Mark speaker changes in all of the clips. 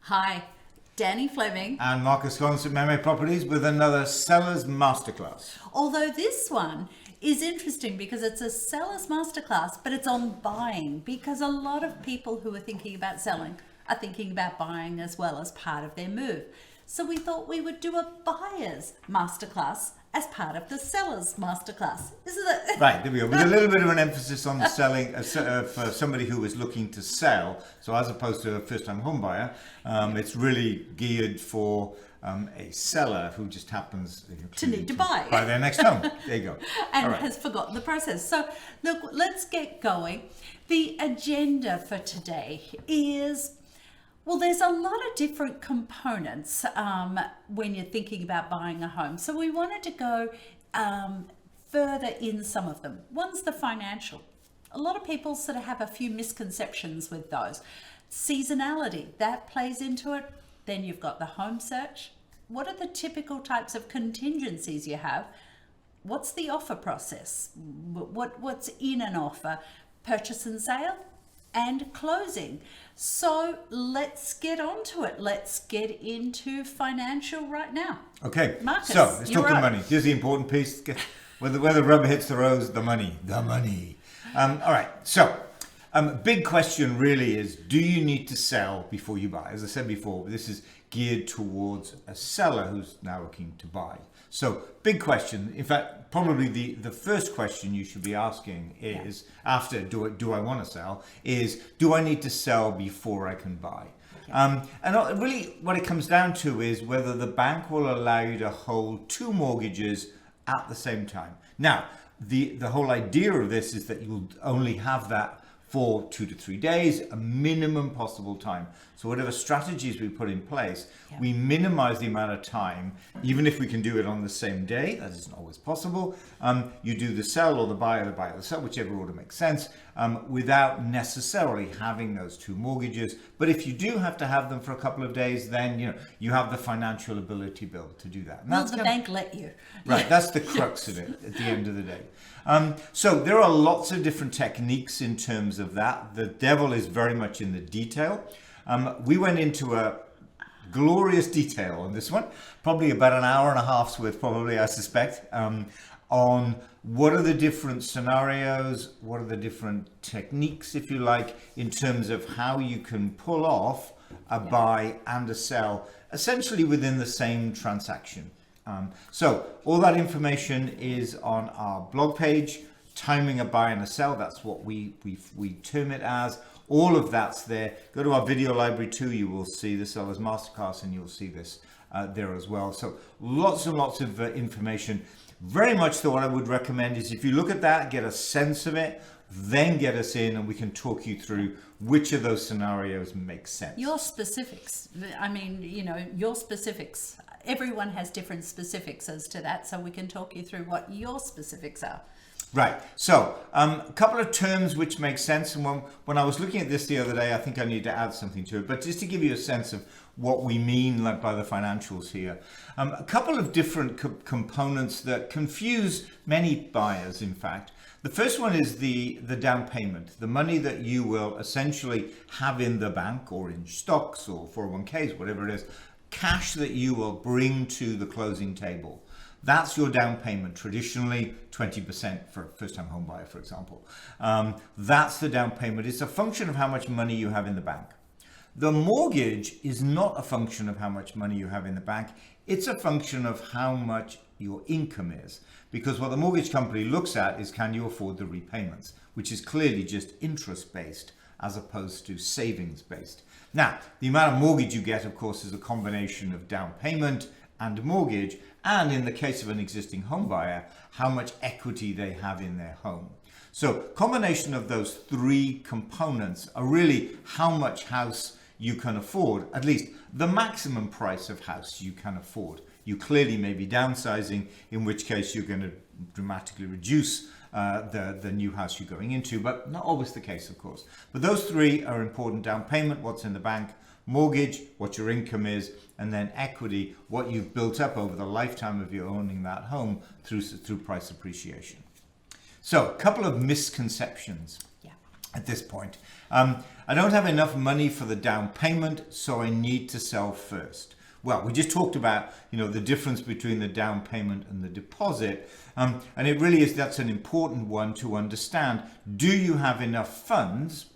Speaker 1: Hi, Danny Fleming.
Speaker 2: And Marcus Collins at Meme Properties with another Seller's Masterclass.
Speaker 1: Although this one is interesting because it's a seller's masterclass, but it's on buying, because a lot of people who are thinking about selling are thinking about buying as well as part of their move. So we thought we would do a buyer's masterclass as part of the seller's masterclass. Isn't it?
Speaker 2: Right, there we go. With a little bit of an emphasis on selling for somebody who is looking to sell. So as opposed to a first-time home buyer, it's really geared for a seller who just happens
Speaker 1: to need to buy
Speaker 2: their next home. There you go.
Speaker 1: And has forgotten the process. So look, let's get going. The agenda for today is, well, there's a lot of different components when you're thinking about buying a home. So we wanted to go further in some of them. One's the financial. A lot of people sort of have a few misconceptions with those. Seasonality, that plays into it. Then you've got the home search. What are the typical types of contingencies you have? What's the offer process? What's in an offer? Purchase and sale and closing. So let's get on to it. Let's get into financial right now.
Speaker 2: Okay,
Speaker 1: Marcus,
Speaker 2: so let's talk money. Here's the important piece. Where the rubber hits the road, the money. All right, so big question really is, do you need to sell before you buy? As I said before, this is geared towards a seller who's now looking to buy. So big question. In fact, probably the first question you should be asking is, after do I want to sell, is do I need to sell before I can buy? And really what it comes down to is whether the bank will allow you to hold two mortgages at the same time. Now, the whole idea of this is that you'll only have that for 2 to 3 days, a minimum possible time. So whatever strategies we put in place, we minimize the amount of time, even if we can do it on the same day. That isn't always possible. You do the sell or the buy or the sell, whichever order makes sense, without necessarily having those two mortgages. But if you do have to have them for a couple of days, then you have the financial ability built to do that. And
Speaker 1: will the bank let you?
Speaker 2: Right, that's the crux of it at the end of the day. So there are lots of different techniques in terms of that. The devil is very much in the detail. We went into a glorious detail on this one, probably about an hour and a half's worth, probably, I suspect, on what are the different scenarios, what are the different techniques, if you like, in terms of how you can pull off a buy and a sell, essentially within the same transaction. So all that information is on our blog page, timing a buy and a sell. That's what we term it as. All of that's there. Go to our video library too. You will see the Seller's Masterclass and you'll see this there as well. So lots and lots of information. Very much though, what I would recommend is if you look at that, get a sense of it, then get us in and we can talk you through which of those scenarios makes sense.
Speaker 1: Your specifics. I mean, your specifics. Everyone has different specifics as to that, so we can talk you through what your specifics are. Right.
Speaker 2: So a couple of terms which make sense. And when I was looking at this the other day, I think I need to add something to it. But just to give you a sense of what we mean by the financials here, a couple of different components that confuse many buyers, in fact. The first one is the down payment, the money that you will essentially have in the bank or in stocks or 401ks, whatever it is, cash that you will bring to the closing table. That's your down payment, traditionally 20% for a first-time home buyer, for example. That's the down payment. It's a function of how much money you have in the bank. The mortgage is not a function of how much money you have in the bank. It's a function of how much your income is. Because what the mortgage company looks at is, can you afford the repayments, which is clearly just interest-based as opposed to savings-based. Now, the amount of mortgage you get, of course, is a combination of down payment and mortgage, and in the case of an existing home buyer, how much equity they have in their home. So combination of those three components are really how much house you can afford, at least the maximum price of house you can afford. You clearly may be downsizing, in which case you're going to dramatically reduce the new house you're going into, but not always the case, of course. But those three are important: down payment, what's in the bank; mortgage, what your income is; and then equity, what you've built up over the lifetime of you owning that home through price appreciation. So a couple of misconceptions. at this point. I don't have enough money for the down payment, so I need to sell first. Well, we just talked about, the difference between the down payment and the deposit. And it really is, that's an important one to understand. Do you have enough funds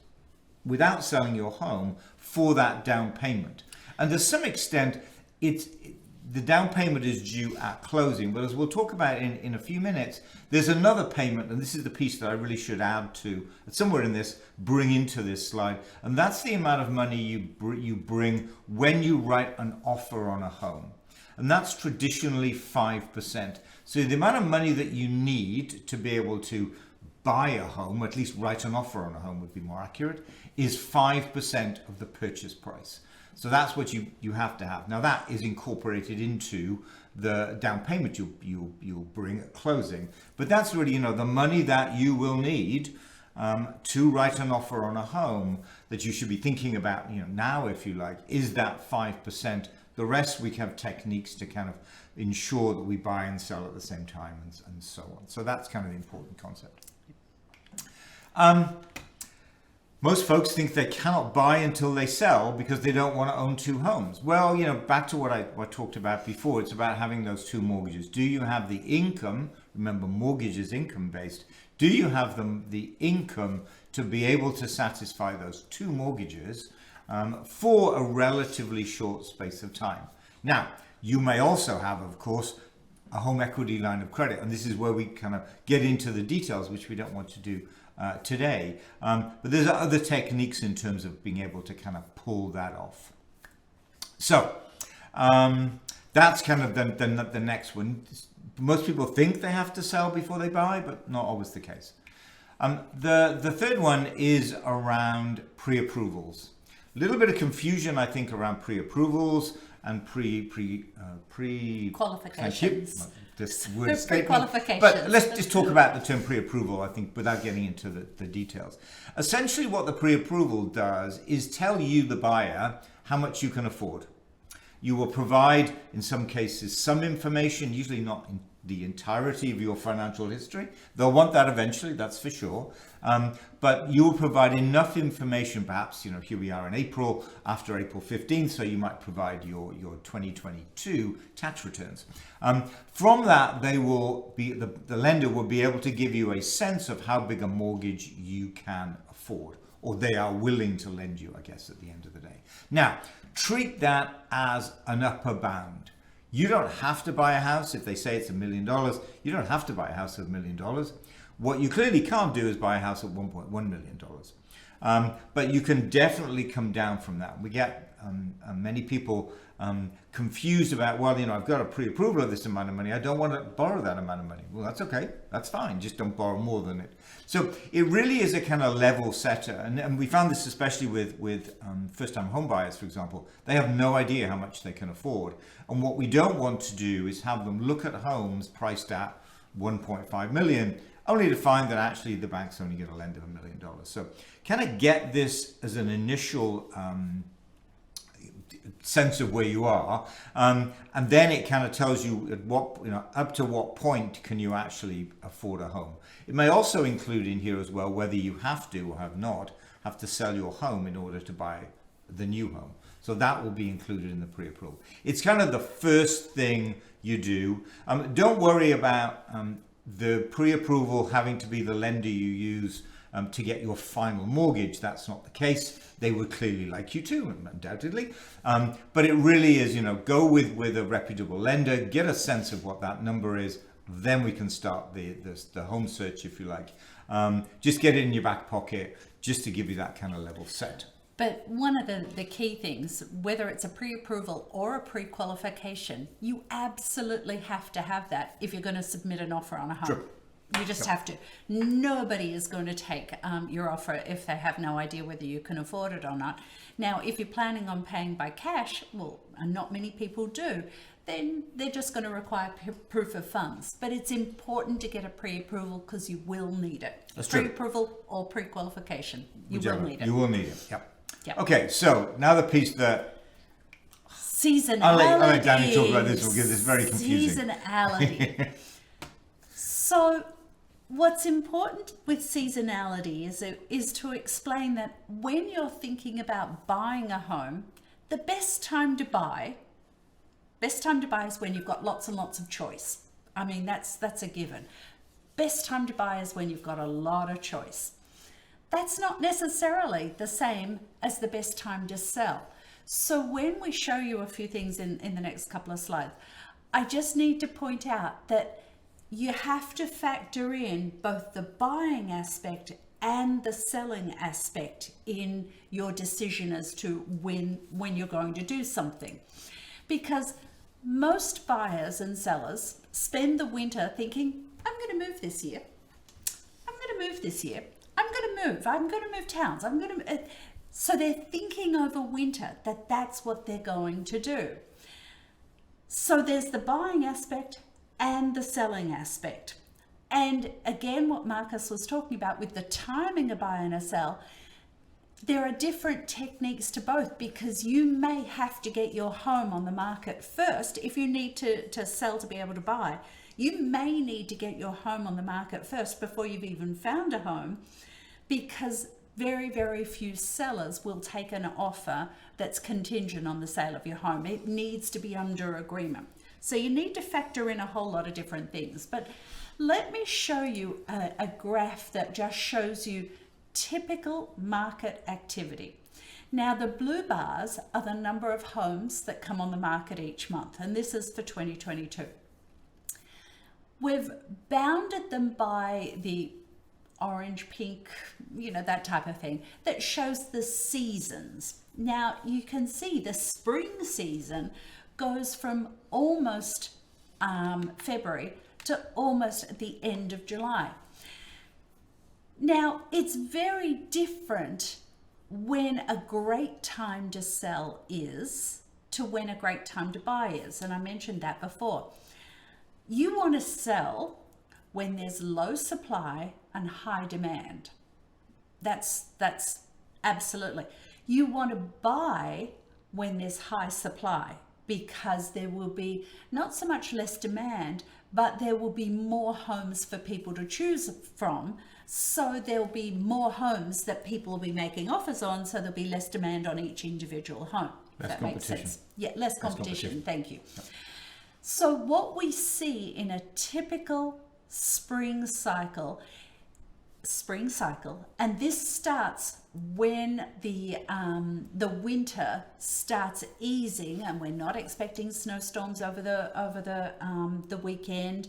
Speaker 2: without selling your home for that down payment? And to some extent, the down payment is due at closing, but as we'll talk about in a few minutes, there's another payment, and this is the piece that I really should add to, somewhere in this, bring into this slide, and that's the amount of money you bring when you write an offer on a home. And that's traditionally 5%. So the amount of money that you need to be able to buy a home, at least write an offer on a home would be more accurate, is 5% of the purchase price. So that's what you have to have. Now that is incorporated into the down payment you'll bring at closing. But that's really, the money that you will need to write an offer on a home that you should be thinking about, now, if you like, is that 5%. The rest, we have techniques to kind of ensure that we buy and sell at the same time and so on. So that's kind of the important concept. Most folks think they cannot buy until they sell because they don't want to own two homes. Well, back to what I talked about before, it's about having those two mortgages. Do you have the income? Remember, mortgage is income based. Do you have the income to be able to satisfy those two mortgages for a relatively short space of time? Now, you may also have, of course, a home equity line of credit, and this is where we kind of get into the details, which we don't want to do today, but there's other techniques in terms of being able to kind of pull that off. So that's kind of the next one. Most people think they have to sell before they buy, but not always the case. The third one is around pre-approvals. A little bit of confusion, I think, around pre-approvals and
Speaker 1: qualifications.
Speaker 2: This word statement.
Speaker 1: Pre-qualifications.
Speaker 2: But let's just talk about the term pre-approval, I think, without getting into the details. Essentially, what the pre-approval does is tell you, the buyer, how much you can afford. You will provide, in some cases, some information, usually not in the entirety of your financial history. They'll want that eventually, that's for sure. But you will provide enough information, perhaps, here we are in April, after April 15th, so you might provide your 2022 tax returns. From that, the lender will be able to give you a sense of how big a mortgage you can afford, or they are willing to lend you, I guess, at the end of the day. Now, treat that as an upper bound. You don't have to buy a house. If they say it's $1 million, you don't have to buy a house of $1 million. What you clearly can't do is buy a house at $1.1 million. But you can definitely come down from that. We get many people confused about, well, I've got a pre-approval of this amount of money. I don't want to borrow that amount of money. Well, that's okay. That's fine. Just don't borrow more than it. So it really is a kind of level setter. And we found this especially with first-time home buyers, for example. They have no idea how much they can afford. And what we don't want to do is have them look at homes priced at $1.5 million, only to find that actually the bank's only going to lend them $1 million. So kind of get this as an initial sense of where you are, and then it kind of tells you at what, up to what point can you actually afford a home. It may also include in here as well whether you have to or have to sell your home in order to buy the new home. So that will be included in the pre-approval. It's kind of the first thing you do. Don't worry about the pre-approval having to be the lender you use to get your final mortgage. That's not the case. They would clearly like you to, undoubtedly. But it really is, go with a reputable lender, get a sense of what that number is, then we can start the home search, if you like. Just get it in your back pocket, just to give you that kind of level set.
Speaker 1: But one of the key things, whether it's a pre-approval or a pre-qualification, you absolutely have to have that if you're going to submit an offer on a home.
Speaker 2: Sure.
Speaker 1: You just have to. Nobody is going to take your offer if they have no idea whether you can afford it or not. Now, if you're planning on paying by cash, well, and not many people do, then they're just going to require proof of funds. But it's important to get a pre-approval because you will need it.
Speaker 2: That's true.
Speaker 1: Pre-approval or pre-qualification, you will need it.
Speaker 2: You will need it, yep.
Speaker 1: Yep.
Speaker 2: Okay, so now the piece that
Speaker 1: Seasonality.
Speaker 2: I'll let Danny talk about this. We'll get this very confusing.
Speaker 1: Seasonality. So what's important with seasonality is to explain that when you're thinking about buying a home, the best time to buy is when you've got lots and lots of choice. I mean, that's a given. Best time to buy is when you've got a lot of choice. That's not necessarily the same as the best time to sell. So when we show you a few things in the next couple of slides, I just need to point out that you have to factor in both the buying aspect and the selling aspect in your decision as to when you're going to do something. Because most buyers and sellers spend the winter thinking, I'm going to move this year. I'm going to move this year. I'm going to move towns. So they're thinking over winter that that's what they're going to do. So there's the buying aspect and the selling aspect. And again, what Marcus was talking about with the timing of buy and a sell, there are different techniques to both, because you may have to get your home on the market first. If you need to sell to be able to buy, you may need to get your home on the market first before you've even found a home, because very, very few sellers will take an offer that's contingent on the sale of your home. It needs to be under agreement. So you need to factor in a whole lot of different things. But let me show you a graph that just shows you typical market activity. Now, the blue bars are the number of homes that come on the market each month, and this is for 2022. We've bounded them by the orange, pink, that type of thing, that shows the seasons. Now, you can see the spring season goes from almost February to almost the end of July. Now, it's very different when a great time to sell is to when a great time to buy is, and I mentioned that before. You want to sell when there's low supply and high demand. That's absolutely. You want to buy when there's high supply, because there will be not so much less demand, but there will be more homes for people to choose from. So there'll be more homes that people will be making offers on, so there'll be less demand on each individual home.
Speaker 2: Less competition. Makes sense.
Speaker 1: Yeah, less competition. Thank you. Yep. So what we see in a typical spring cycle, and this starts when the winter starts easing, and we're not expecting snowstorms over the weekend.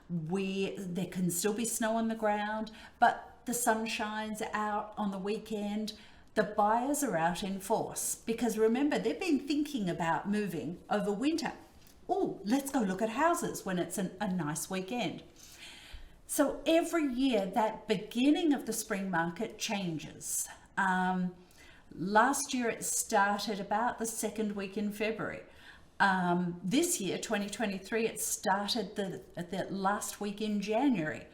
Speaker 1: There can still be snow on the ground, but the sun shines out on the weekend. The buyers are out in force, because remember, they've been thinking about moving over winter. Oh, let's go look at houses when it's a nice weekend. So every year, that beginning of the spring market changes. Last year, it started about the second week in February. This year, 2023, it started the last week in January.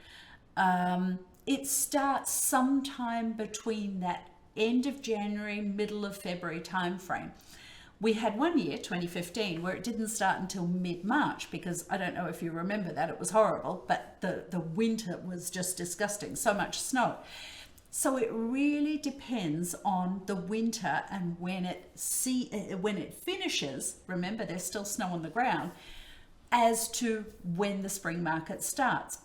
Speaker 1: It starts sometime between that end of January, middle of February timeframe. We had one year, 2015, where it didn't start until mid-March, because I don't know if you remember that, it was horrible, but the winter was just disgusting, so much snow. So it really depends on the winter and when it finishes. Remember, there's still snow on the ground, as to when the spring market starts.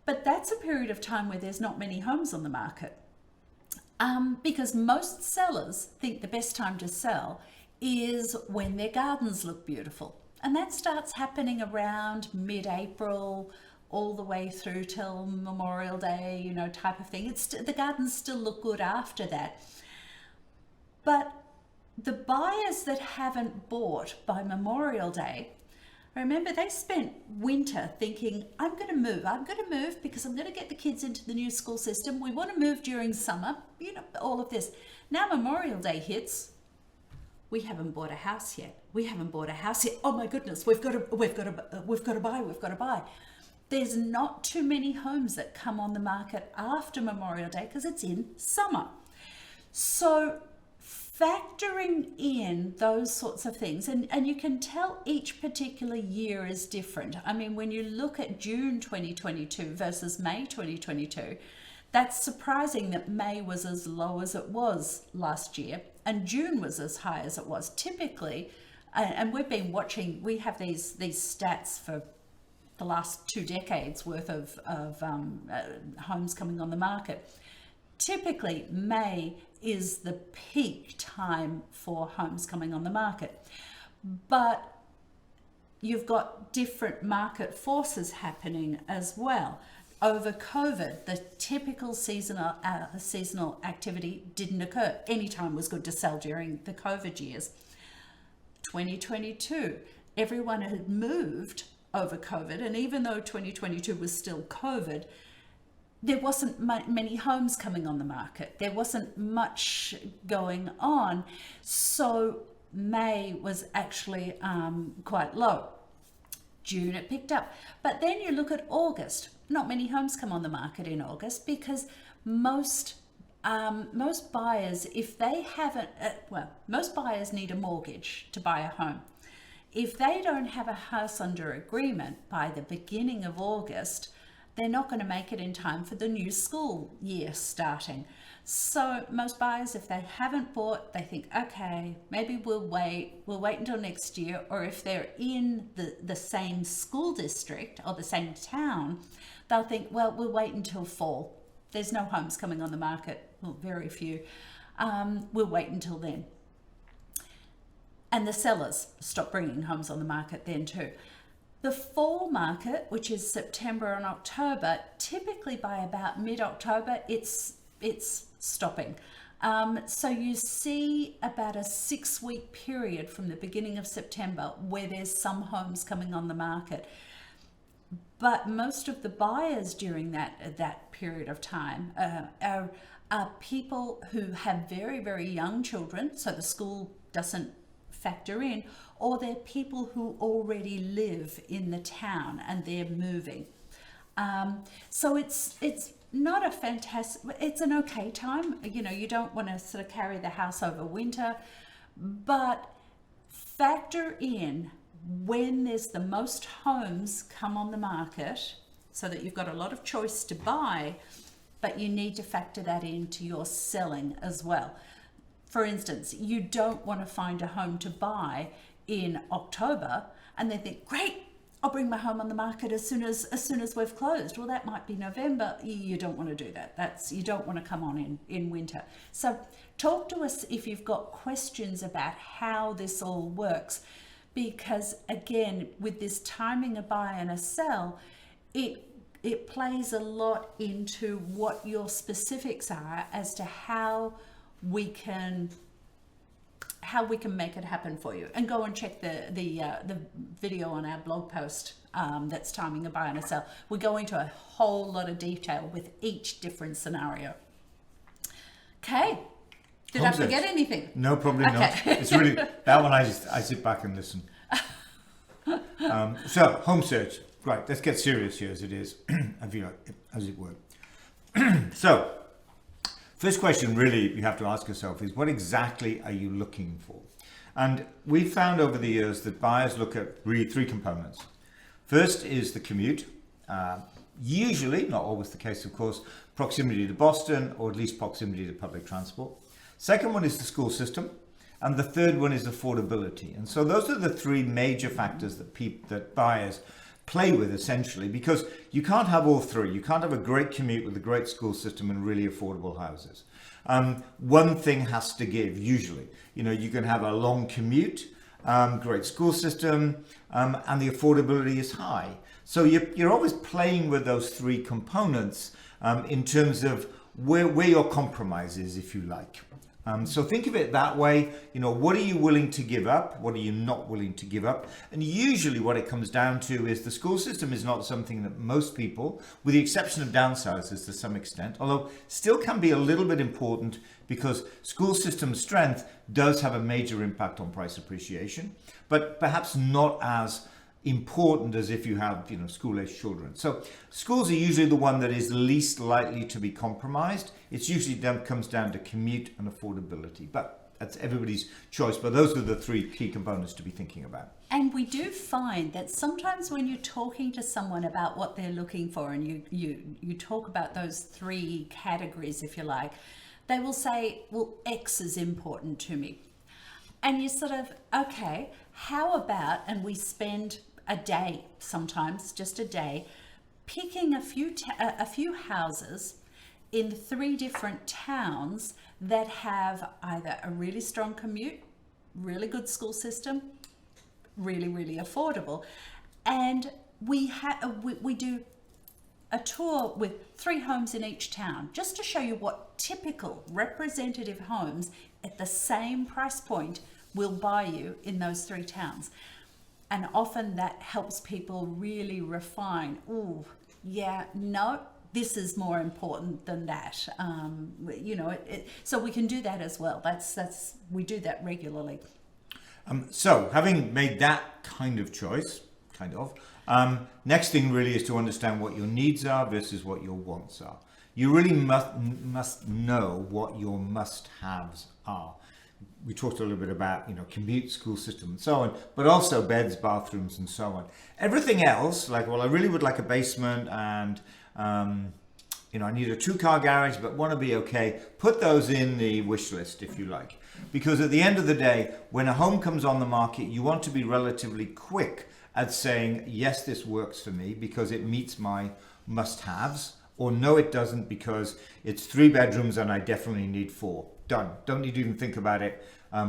Speaker 1: But that's a period of time where there's not many homes on the market, because most sellers think the best time to sell is when their gardens look beautiful. And that starts happening around mid-April, all the way through till Memorial Day, type of thing. The gardens still look good after that. But the buyers that haven't bought by Memorial Day, remember, they spent winter thinking, I'm going to move because I'm going to get the kids into the new school system. We want to move during summer, all of this. Now Memorial Day hits. We haven't bought a house yet. Oh my goodness, we've got to buy. There's not too many homes that come on the market after Memorial Day, because it's in summer. So factoring in those sorts of things, and you can tell each particular year is different. I mean, when you look at June 2022 versus May 2022, that's surprising that May was as low as it was last year and June was as high as it was. Typically, and we've been watching, we have these stats for the last 2 decades worth of homes coming on the market. Typically, May is the peak time for homes coming on the market. But you've got different market forces happening as well. Over COVID, the typical seasonal activity didn't occur. Any time was good to sell during the COVID years. 2022, everyone had moved over COVID, and even though 2022 was still COVID, there wasn't many homes coming on the market. There wasn't much going on. So May was actually quite low. June it picked up. But then you look at August. Not many homes come on the market in August because most buyers, if they haven't, most buyers need a mortgage to buy a home. If they don't have a house under agreement by the beginning of August, they're not going to make it in time for the new school year starting. So most buyers, if they haven't bought, they think, okay, maybe we'll wait until next year. Or if they're in the same school district or the same town, they'll think, well, we'll wait until fall. There's no homes coming on the market, well, very few. We'll wait until then. And the sellers stop bringing homes on the market then too. The fall market, which is September and October, typically by about mid-October, it's stopping. So you see about a 6-week period from the beginning of September where there's some homes coming on the market. But most of the buyers during that period of time are people who have very, very young children, so the school doesn't factor in, or they're people who already live in the town and they're moving. So it's not a fantastic, it's an okay time. You know, you don't want to sort of carry the house over winter, but factor in when there's the most homes come on the market so that you've got a lot of choice to buy, but you need to factor that into your selling as well. For instance, you don't want to find a home to buy in October and then think, great, I'll bring my home on the market as soon as we've closed. Well, that might be November. You don't want to do that. You don't want to come on in winter. So talk to us if you've got questions about how this all works, because again, with this timing a buy and a sell, it plays a lot into what your specifics are as to how we can make it happen for you. And go and check the video on our blog post that's timing a buy and a sell. We go into a whole lot of detail with each different scenario. Okay. Did I forget anything?
Speaker 2: No, probably not. It's really, that one I sit back and listen. So, home search. Right, let's get serious here as it is, as it were. So, first question really you have to ask yourself is, what exactly are you looking for? And we've found over the years that buyers look at really 3 components. First is the commute. Usually, not always the case of course, proximity to Boston or at least proximity to public transport. Second one is the school system. And the third one is affordability. And so those are the 3 major factors that buyers play with essentially, because you can't have all 3. You can't have a great commute with a great school system and really affordable houses. One thing has to give, usually. You know, you can have a long commute, great school system, and the affordability is high. So you're always playing with those 3 components in terms of where your compromise is, if you like. So think of it that way. You know, what are you willing to give up? What are you not willing to give up? And usually what it comes down to is the school system is not something that most people, with the exception of downsizers to some extent, although still can be a little bit important because school system strength does have a major impact on price appreciation, but perhaps not as important as if you have, you know, school-aged children. So schools are usually the one that is least likely to be compromised. It's usually comes down to commute and affordability. But that's everybody's choice, but those are the three key components to be thinking about.
Speaker 1: And we do find that sometimes when you're talking to someone about what they're looking for, and you talk about those three categories, if you like, they will say, well, X is important to me. And you sort of, okay, how about, and we spend a day, sometimes just a day, picking a few houses in 3 different towns that have either a really strong commute, really good school system, really, really affordable. And we do a tour with 3 homes in each town, just to show you what typical representative homes at the same price point will buy you in those 3 towns. And often that helps people really refine, oh, yeah, no, this is more important than that. So we can do that as well. We do that regularly.
Speaker 2: So having made that kind of choice, next thing really is to understand what your needs are versus what your wants are. You really must know what your must-haves are. We talked a little bit about, commute, school system and so on, but also beds, bathrooms and so on. Everything else, like, well, I really would like a basement and, I need a 2-car garage, but want to be okay. Put those in the wish list, if you like. Because at the end of the day, when a home comes on the market, you want to be relatively quick at saying, yes, this works for me because it meets my must-haves, or no, it doesn't because it's 3 bedrooms and I definitely need 4. Done. Don't need to even think about it.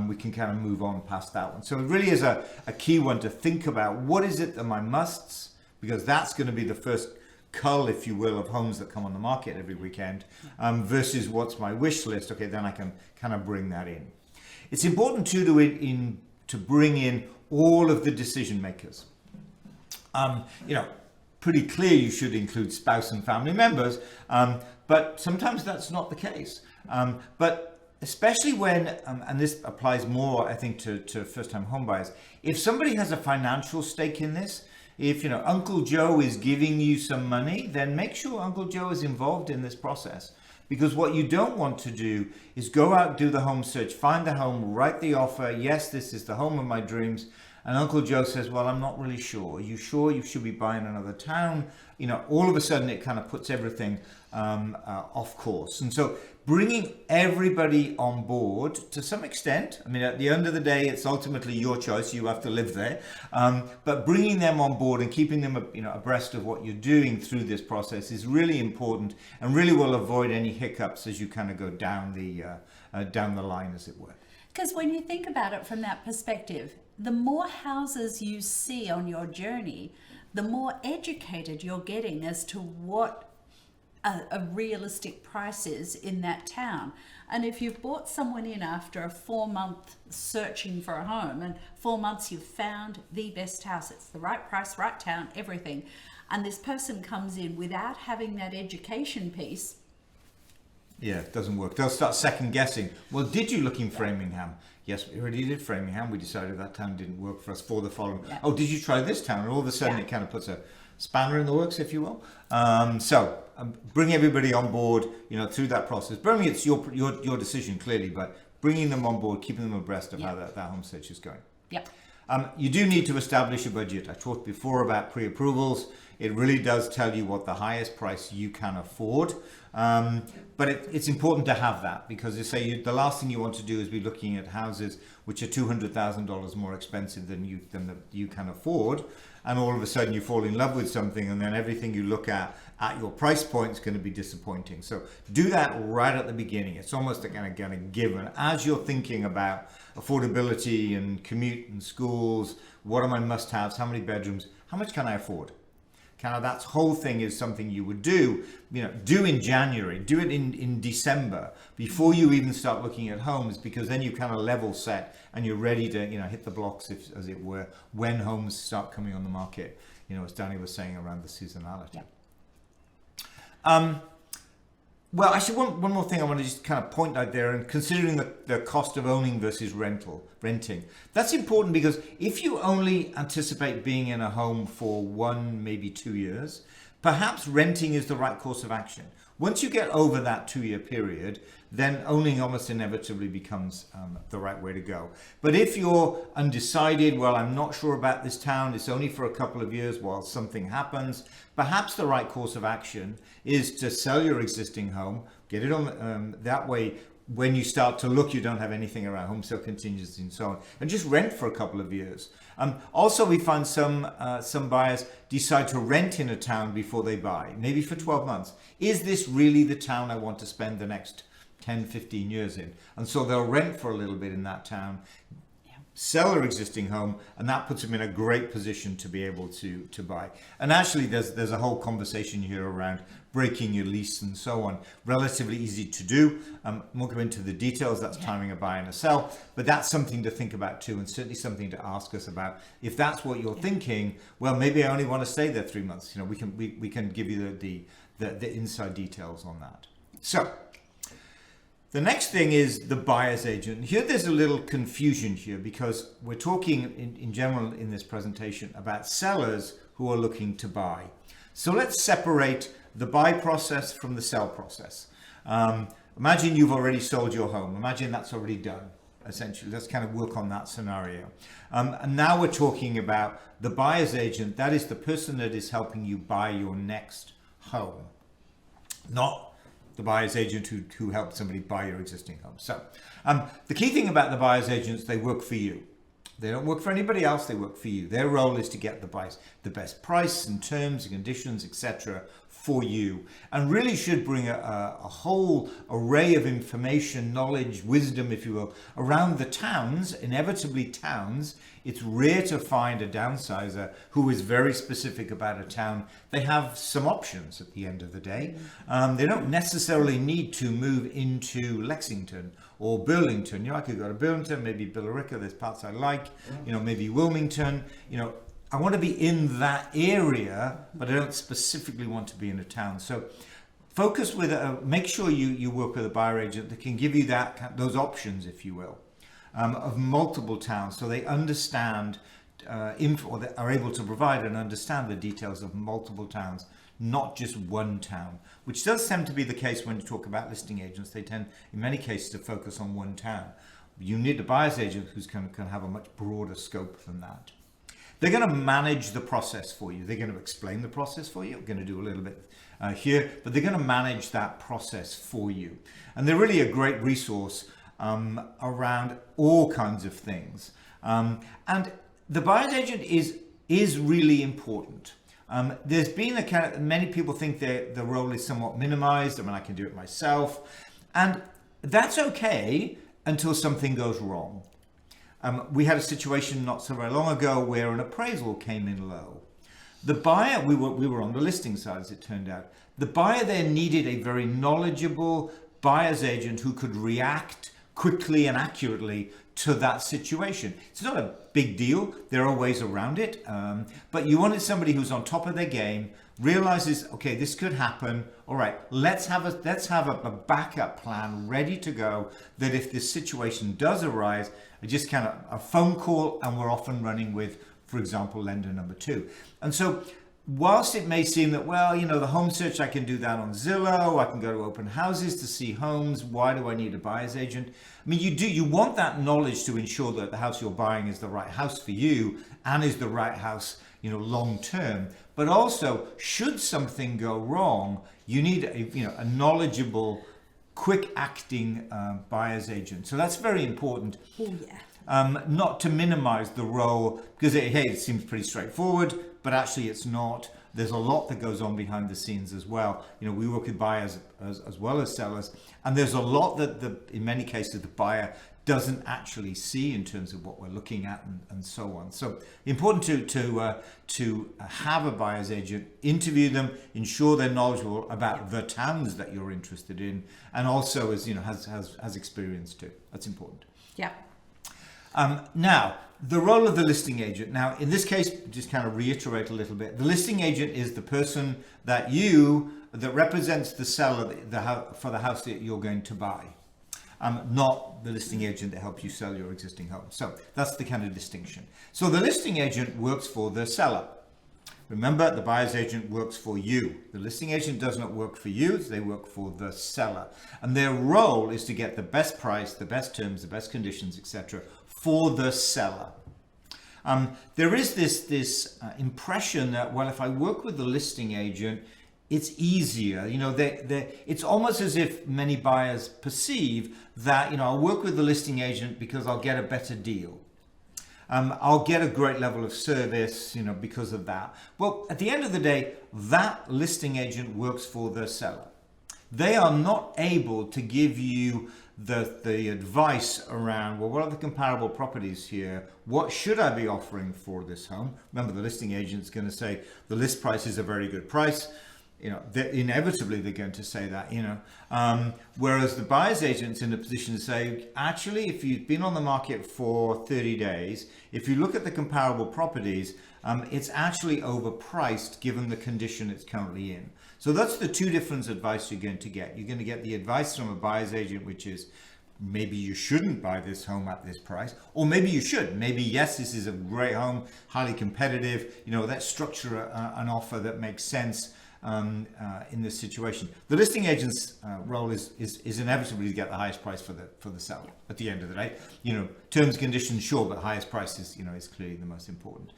Speaker 2: We can kind of move on past that one. So it really is a key one to think about. What is it that my musts, because that's going to be the first cull, if you will, of homes that come on the market every weekend, versus what's my wish list. Okay, then I can kind of bring that in. It's important too to bring in all of the decision makers. Pretty clear you should include spouse and family members, but sometimes that's not the case. But especially when, and this applies more, I think, to first-time homebuyers, if somebody has a financial stake in this, if Uncle Joe is giving you some money, then make sure Uncle Joe is involved in this process. Because what you don't want to do is go out, do the home search, find the home, write the offer, yes, this is the home of my dreams, and Uncle Joe says, well, I'm not really sure. Are you sure you should be buying another town? All of a sudden it kind of puts everything off course. And so bringing everybody on board to some extent, I mean, at the end of the day, it's ultimately your choice. You have to live there. But bringing them on board and keeping them abreast of what you're doing through this process is really important and really will avoid any hiccups as you kind of go down the line, as it were.
Speaker 1: Because when you think about it from that perspective, the more houses you see on your journey, the more educated you're getting as to what a realistic price is in that town. And if you've brought someone in after a 4-month searching for a home, and 4 months you've found the best house, it's the right price, right town, everything, and this person comes in without having that education piece,
Speaker 2: yeah, it doesn't work. They'll start second guessing. Well, did you look in Framingham? Yes, we already did Framingham. We decided that town didn't work for us for the following. Yeah. Oh, did you try this town? And all of a sudden it kind of puts a spanner in the works, if you will. So bring everybody on board, through that process. Bring it's your decision clearly, but bringing them on board, keeping them abreast of how that home search is going.
Speaker 1: Yep.
Speaker 2: You do need to establish a budget. I talked before about pre-approvals. It really does tell you what the highest price you can afford. But it's important to have that, because the last thing you want to do is be looking at houses which are $200,000 more expensive than you can afford, and all of a sudden you fall in love with something, and then everything you look at your price point is going to be disappointing. So do that right at the beginning. It's almost a kind of given as you're thinking about affordability and commute and schools. What are my must-haves? How many bedrooms? How much can I afford? Kind of that whole thing is something you would do in January, do it in December, before you even start looking at homes, because then you kind of level set and you're ready to, hit the blocks, as it were, when homes start coming on the market, as Danny was saying around the seasonality. Yeah. Well, actually, one more thing I want to just kind of point out there, and considering the cost of owning versus renting, that's important, because if you only anticipate being in a home for 1, maybe 2 years, perhaps renting is the right course of action. Once you get over that 2-year period, then owning almost inevitably becomes the right way to go. But if you're undecided, well, I'm not sure about this town, it's only for a couple of years while something happens, perhaps the right course of action is to sell your existing home, get it on that way. When you start to look, you don't have anything around home sale contingencies and so on, and just rent for a couple of years. Also, we find some buyers decide to rent in a town before they buy, maybe for 12 months. Is this really the town I want to spend the next 10, 15 years in? And so they'll rent for a little bit in that town, sell their existing home, and that puts them in a great position to be able to buy. And actually, there's a whole conversation here around breaking your lease and so on. Relatively easy to do. I won't go into the details. That's timing a buy and a sell, but that's something to think about too, and certainly something to ask us about. If that's what you're thinking, well, maybe I only want to stay there 3 months. You know, we can give you the inside details on that. So the next thing is the buyer's agent. Here there's a little confusion here because we're talking in general in this presentation about sellers who are looking to buy. So let's separate the buy process from the sell process. Imagine you've already sold your home. Imagine that's already done. Essentially, let's kind of work on that scenario. And now we're talking about the buyer's agent. That is the person that is helping you buy your next home, not the buyer's agent who helped somebody buy your existing home. So the key thing about the buyer's agents, they work for you. They don't work for anybody else, they work for you. Their role is to get the best price and terms and conditions, etc. for you, and really should bring a whole array of information, knowledge, wisdom, if you will, around the towns, inevitably towns. It's rare to find a downsizer who is very specific about a town. They have some options at the end of the day. They don't necessarily need to move into Lexington or Burlington. You know, I could go to Burlington, maybe Billerica, there's parts I like, you know, maybe Wilmington, you know, I want to be in that area, but I don't specifically want to be in a town. So focus with, make sure you work with a buyer agent that can give you those options, if you will, of multiple towns, so they understand or they are able to provide and understand the details of multiple towns, not just one town, which does tend to be the case when you talk about listing agents. They tend, in many cases, to focus on one town. You need a buyer's agent who's can have a much broader scope than that. They're going to manage the process for you. They're going to explain the process for you. We're going to do a little bit here, but they're going to manage that process for you. And they're really a great resource around all kinds of things. And the buyer's agent is really important. There's been many people think the role is somewhat minimized. I mean, I can do it myself. And that's okay until something goes wrong. We had a situation not so very long ago where an appraisal came in low. The buyer, we were on the listing side as it turned out. The buyer there needed a very knowledgeable buyer's agent who could react quickly and accurately to that situation. It's not a big deal. There are ways around it. But you wanted somebody who's on top of their game, realizes, okay, this could happen. All right, let's have a backup plan ready to go, that if this situation does arise, just kind of a phone call and we're off and running with, for example, lender number 2. And so whilst it may seem that, well, you know, the home search, I can do that on Zillow, I can go to open houses to see homes, why do I need a buyer's agent? I mean, you want that knowledge to ensure that the house you're buying is the right house for you and is the right house, you know, long term. But also, should something go wrong, you need a knowledgeable, quick acting buyer's agent. So that's very important.
Speaker 1: Oh, yeah.
Speaker 2: Not to minimize the role, because it seems pretty straightforward, but actually it's not. There's a lot that goes on behind the scenes as well. You know, we work with buyers as well as sellers, and there's a lot that in many cases the buyer doesn't actually see in terms of what we're looking at and so on. So important to have a buyer's agent, interview them, ensure they're knowledgeable about the towns that you're interested in, and also has experience too. That's important.
Speaker 1: Yeah.
Speaker 2: Now, the role of the listing agent. Now, in this case, just kind of reiterate a little bit. The listing agent is the person that represents the seller for the house that you're going to buy. Not the listing agent that helps you sell your existing home. So that's the kind of distinction. So the listing agent works for the seller. Remember, the buyer's agent works for you. The listing agent does not work for you, they work for the seller. And their role is to get the best price, the best terms, the best conditions, etc. for the seller. There is this impression that, well, if I work with the listing agent, it's easier. You know, it's almost as if many buyers perceive that, you know, I'll work with the listing agent because I'll get a better deal. I'll get a great level of service, you know, because of that. Well, at the end of the day, that listing agent works for the seller. They are not able to give you the advice around, well, what are the comparable properties here? What should I be offering for this home? Remember, the listing agent's going to say the list price is a very good price. You know, inevitably they're going to say that, you know, whereas the buyer's agent's in a position to say, actually, if you've been on the market for 30 days, if you look at the comparable properties, it's actually overpriced given the condition it's currently in. So that's the two different advice you're going to get. You're going to get the advice from a buyer's agent, which is maybe you shouldn't buy this home at this price, or maybe you should. Maybe, yes, this is a great home, highly competitive, you know, let's structure an offer that makes sense in this situation. The listing agent's role is inevitably to get the highest price for the seller at the end of the day. You know, terms, conditions, sure, but highest price is, you know, is clearly the most important.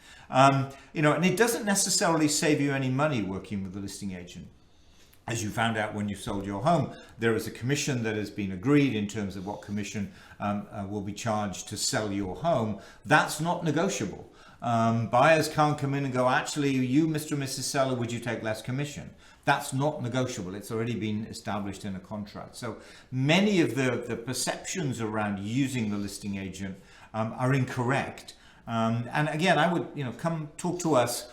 Speaker 2: You know, and it doesn't necessarily save you any money working with the listing agent. As you found out when you sold your home, there is a commission that has been agreed in terms of what commission will be charged to sell your home. That's not negotiable. Buyers can't come in and go, actually, you, Mr. and Mrs. Seller, would you take less commission? That's not negotiable. It's already been established in a contract. So many of the perceptions around using the listing agent are incorrect. And again, I would, you know, come talk to us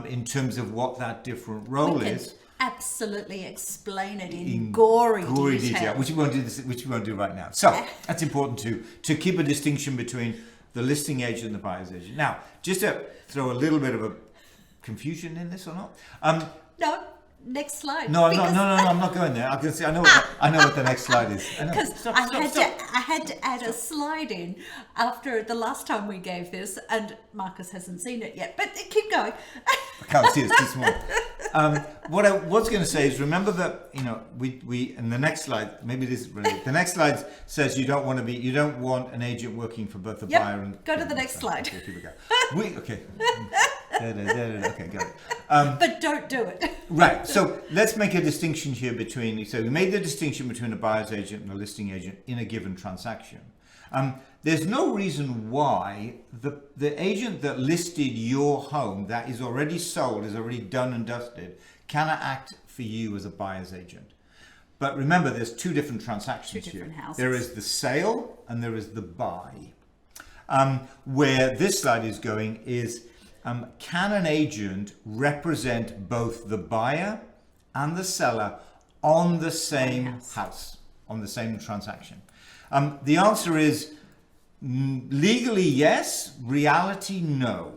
Speaker 2: in terms of what that different role is.
Speaker 1: Absolutely explain it in gory detail.
Speaker 2: Which we won't do right now. So that's important to keep a distinction between the listing agent and the buyer's agent. Now, just to throw a little bit of a confusion in this or not?
Speaker 1: No, next slide.
Speaker 2: No, I'm not going there. I can see. I know what the next slide is.
Speaker 1: Because I had to add a slide in after the last time we gave this, and Marcus hasn't seen it yet. But keep going.
Speaker 2: I can't see it, it's too small. What I was going to say is, remember that, you know, we in the next slide, maybe this is brilliant. The next slide says you don't want an agent working for both the buyer and...
Speaker 1: Go to the next slide.
Speaker 2: Okay, here we go. Okay, got it.
Speaker 1: But don't do it.
Speaker 2: Right, so let's make a distinction here between, so we made the distinction between a buyer's agent and a listing agent in a given transaction. There's no reason why the agent that listed your home that is already sold, is already done and dusted, cannot act for you as a buyer's agent. But remember, there's two different transactions here.
Speaker 1: Houses.
Speaker 2: There is the sale and there is the buy. Where this slide is going is, can an agent represent both the buyer and the seller on the same house, on the same transaction? The answer is legally yes, reality no,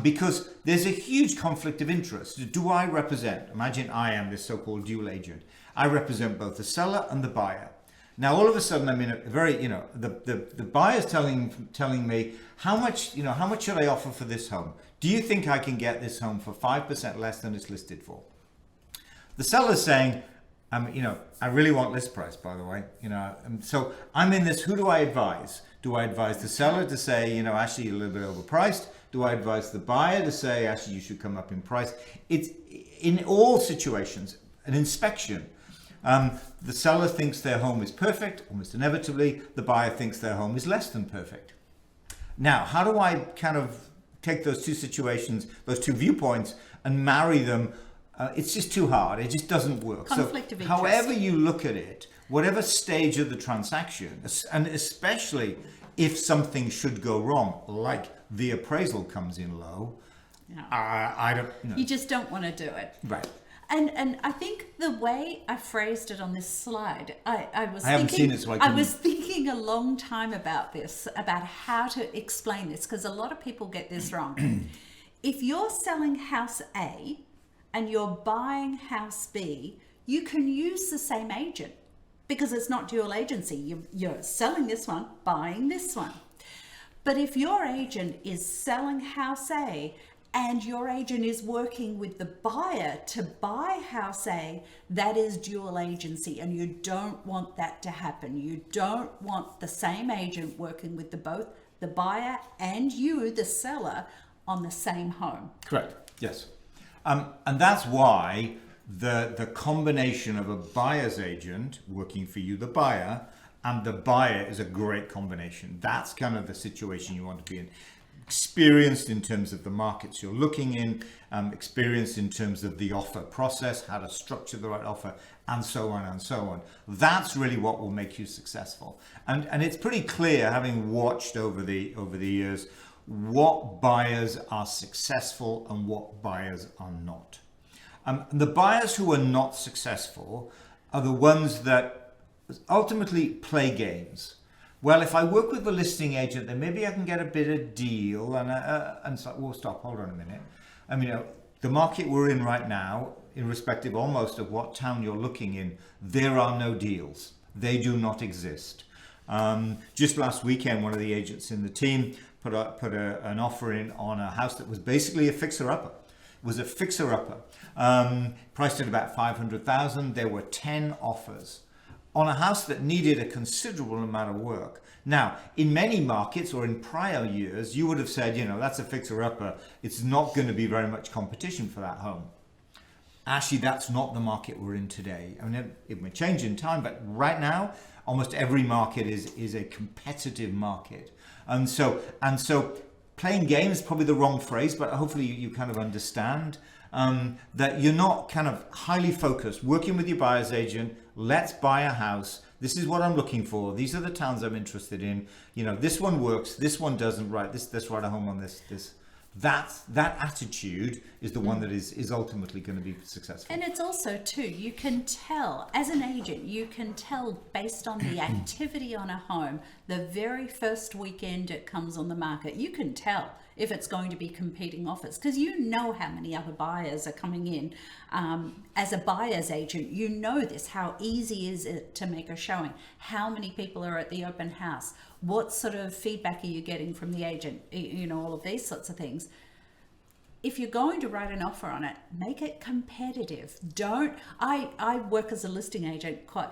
Speaker 2: because there's a huge conflict of interest. Do I represent, imagine I am this so-called dual agent, I represent both the seller and the buyer. Now all of a sudden I'm in a very, you know, the buyer's telling me how much should I offer for this home? Do you think I can get this home for 5% less than it's listed for? The seller's saying, you know, I really want list price, by the way, you know, and so I'm in this, who do I advise? Do I advise the seller to say, you know, actually you're a little bit overpriced? Do I advise the buyer to say, actually you should come up in price? It's in all situations, an inspection. The seller thinks their home is perfect, almost inevitably, the buyer thinks their home is less than perfect. Now, how do I kind of take those two situations, those two viewpoints, and marry them? It's just too hard. It just doesn't work.
Speaker 1: Conflict of interest.
Speaker 2: However you look at it, whatever stage of the transaction, and especially if something should go wrong, like the appraisal comes in low, I don't. You know.
Speaker 1: You just don't want to do it.
Speaker 2: Right.
Speaker 1: And I think the way I phrased it on this slide, I
Speaker 2: haven't seen it, so I
Speaker 1: was thinking a long time about this, about how to explain this, because a lot of people get this wrong. If you're selling house A and you're buying house B, you can use the same agent because it's not dual agency. You're selling this one, buying this one. But if your agent is selling house A and your agent is working with the buyer to buy house A, that is dual agency, and you don't want that to happen. You don't want the same agent working with both the buyer and you, the seller, on the same home.
Speaker 2: Correct. Yes. And that's why the combination of a buyer's agent working for you, the buyer, and the buyer is a great combination. That's kind of the situation you want to be in. Experienced in terms of the markets you're looking in, experienced in terms of the offer process, how to structure the right offer, and so on and so on. That's really what will make you successful. And it's pretty clear, having watched over the years, what buyers are successful and what buyers are not. The buyers who are not successful are the ones that ultimately play games. Well, if I work with the listing agent, then maybe I can get a bit of deal. And so, well, stop, hold on a minute. I mean, the market we're in right now, irrespective almost of what town you're looking in, there are no deals. They do not exist. Just last weekend, one of the agents in the team put an offer in on a house that was basically a fixer-upper. It was a fixer-upper, priced at about $500,000. There were 10 offers on a house that needed a considerable amount of work. Now, in many markets or in prior years, you would have said, that's a fixer-upper. It's not going to be very much competition for that home. Actually, that's not the market we're in today. I mean, it may change in time, but right now, almost every market is a competitive market. And so playing games is probably the wrong phrase, but hopefully you kind of understand that you're not kind of highly focused, working with your buyer's agent. Let's buy a house. This is what I'm looking for. These are the towns I'm interested in. This one works. This one doesn't. Right. Let's write a home on this. That attitude is the one that is ultimately going to be successful.
Speaker 1: And it's also too, you can tell as an agent, you can tell based on the activity on a home, the very first weekend it comes on the market, you can tell if it's going to be competing offers, because you know how many other buyers are coming in. As a buyer's agent, you know this, how easy is it to make a showing, how many people are at the open house, what sort of feedback are you getting from the agent, all of these sorts of things. If you're going to write an offer on it, make it competitive. I work as a listing agent quite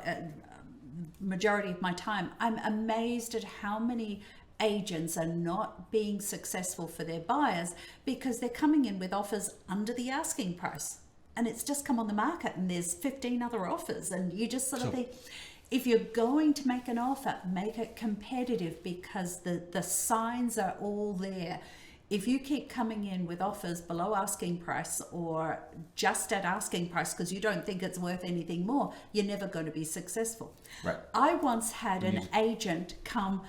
Speaker 1: majority of my time. I'm amazed at how many agents are not being successful for their buyers because they're coming in with offers under the asking price, and it's just come on the market and there's 15 other offers, and you just sort of think, if you're going to make an offer, make it competitive, because the signs are all there. If you keep coming in with offers below asking price or just at asking price because you don't think it's worth anything more, you're never going to be successful.
Speaker 2: Right.
Speaker 1: I once had an agent come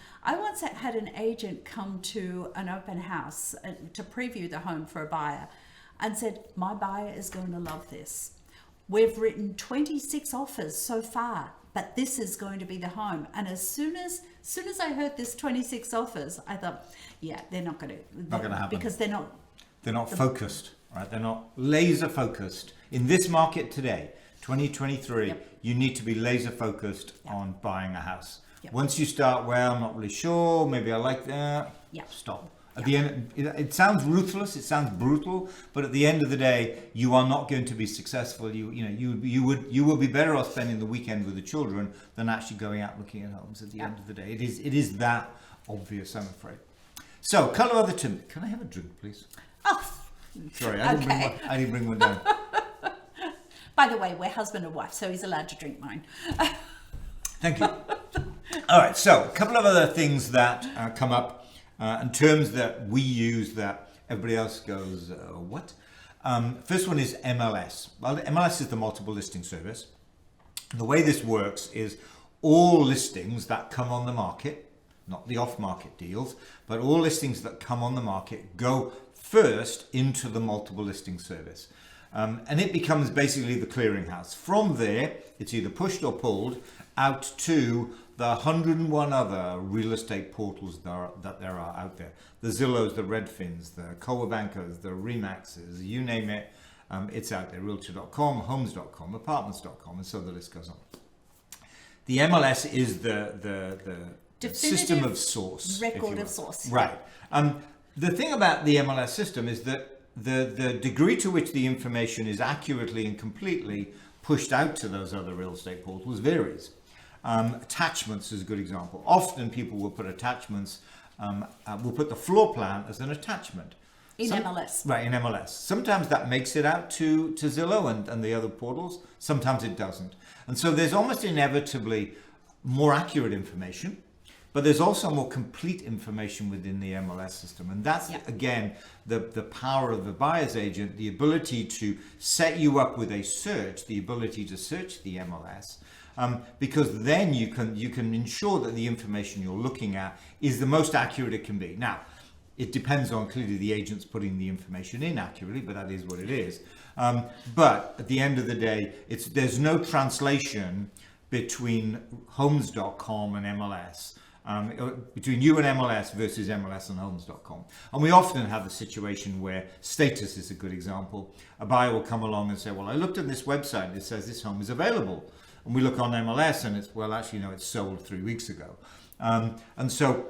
Speaker 1: to an open house to preview the home for a buyer and said, my buyer is going to love this. We've written 26 offers so far, but this is going to be the home. And as soon as I heard this 26 offers, I thought, yeah, they're not going to happen, because they're not focused,
Speaker 2: right? They're not laser focused in this market today, 2023.
Speaker 1: Yep.
Speaker 2: You need to be laser focused on buying a house.
Speaker 1: Yep.
Speaker 2: Once you start, well, I'm not really sure, maybe I like that.
Speaker 1: Yep.
Speaker 2: Stop. At the end, it sounds ruthless, it sounds brutal, but at the end of the day, you are not going to be successful. You will be better off spending the weekend with the children than actually going out looking at homes. At the end of the day, it is that obvious, I'm afraid. So, a couple of other tips. Can I have a drink, please?
Speaker 1: Oh,
Speaker 2: sorry, I didn't bring one down.
Speaker 1: By the way, we're husband and wife, so he's allowed to drink mine.
Speaker 2: Thank you. All right, so a couple of other things that come up. And terms that we use that everybody else goes, what? First one is MLS. Well, MLS is the multiple listing service. The way this works is all listings that come on the market, not the off-market deals, but all listings that come on the market go first into the multiple listing service. And it becomes basically the clearinghouse. From there, it's either pushed or pulled out to the 101 other real estate portals that there are out there. The Zillows, the Redfins, the Coldwell Bankers, the Remaxes, you name it, it's out there. Realtor.com, Homes.com, Apartments.com, and so the list goes on. The MLS is the system of source.
Speaker 1: Record of source.
Speaker 2: Right. The thing about the MLS system is that the degree to which the information is accurately and completely pushed out to those other real estate portals varies. Attachments is a good example. Often people will put attachments, will put the floor plan as an attachment.
Speaker 1: In MLS.
Speaker 2: Right, in MLS. Sometimes that makes it out to Zillow and the other portals. Sometimes it doesn't. And so there's almost inevitably more accurate information, but there's also more complete information within the MLS system. And that's, again, the power of the buyer's agent, the ability to set you up with a search, the ability to search the MLS, because then you can ensure that the information you're looking at is the most accurate it can be. Now, it depends on clearly the agents putting the information in accurately, but that is what it is. But at the end of the day, there's no translation between homes.com and MLS. Between you and MLS versus MLS and homes.com. And we often have the situation where status is a good example. A buyer will come along and say, well, I looked at this website and it says this home is available. And we look on MLS and it's, well, actually, no, it's sold 3 weeks ago. And so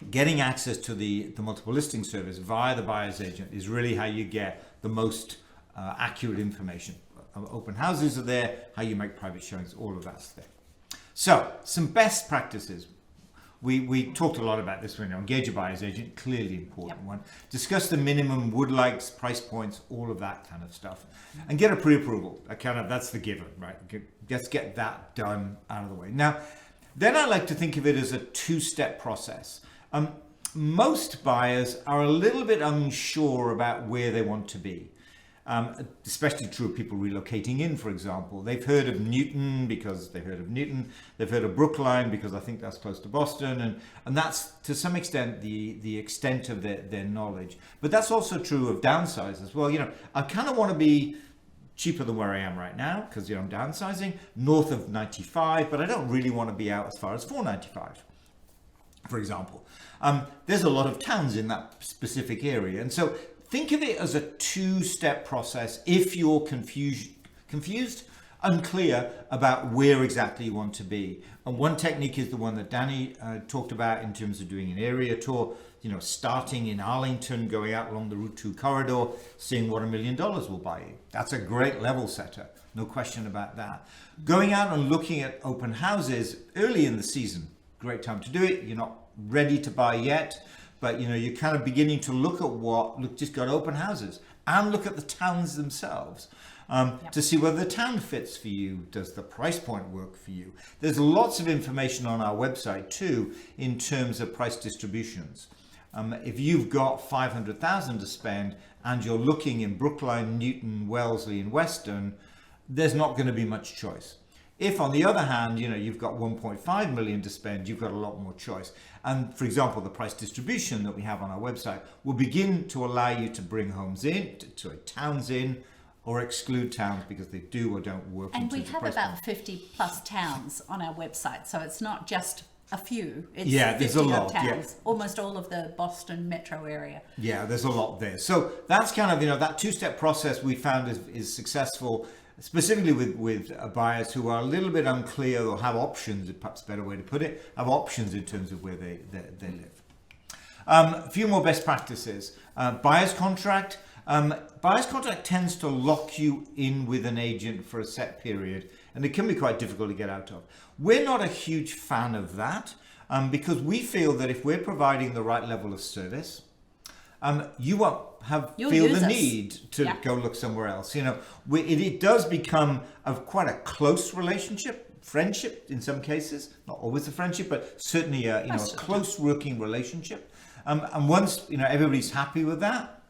Speaker 2: getting access to the multiple listing service via the buyer's agent is really how you get the most accurate information. Open houses are there, how you make private showings, all of that's there. So some best practices. We talked a lot about this when you engage a buyer's agent, clearly important one. Discuss the minimum would likes, price points, all of that kind of stuff. And get a pre-approval. That's the given, right? Just get that done out of the way. Now, then I like to think of it as a two-step process. Most buyers are a little bit unsure about where they want to be. Especially true of people relocating in, for example. They've heard of Newton because they've heard of Newton. They've heard of Brookline because I think that's close to Boston. And that's to some extent the extent of their knowledge. But that's also true of downsize as well. I kind of want to be cheaper than where I am right now because I'm downsizing north of 95, but I don't really want to be out as far as 495, for example. There's a lot of towns in that specific area. And so think of it as a two-step process if you're confused, unclear about where exactly you want to be. And one technique is the one that Danny talked about in terms of doing an area tour, starting in Arlington, going out along the Route 2 corridor, seeing what $1 million will buy you. That's a great level setter, no question about that. Going out and looking at open houses early in the season, great time to do it. You're not ready to buy yet, but you're kind of beginning to look at just got open houses and look at the towns themselves to see whether the town fits for you. Does the price point work for you? There's lots of information on our website too in terms of price distributions. If you've got $500,000 to spend and you're looking in Brookline, Newton, Wellesley, and Weston, there's not going to be much choice. If, on the other hand, you've got 1.5 million to spend, you've got a lot more choice. And for example, the price distribution that we have on our website will begin to allow you to bring homes in, towns in, or exclude towns because they do or don't work.
Speaker 1: And we have about 50 plus towns on our website, so it's not just a few. It's
Speaker 2: there's a lot.
Speaker 1: Towns, almost all of the Boston metro area.
Speaker 2: Yeah, there's a lot there. So that's kind of that two-step process we found is successful. Specifically with buyers who are a little bit unclear or have options, perhaps a better way to put it, have options in terms of where they live. A few more best practices. Buyer's contract. Buyer's contract tends to lock you in with an agent for a set period, and it can be quite difficult to get out of. We're not a huge fan of that because we feel that if we're providing the right level of service, you won't feel the need to go look somewhere else. It does become quite a close relationship, friendship in some cases, not always a friendship, but certainly a close working relationship. And once everybody's happy with that,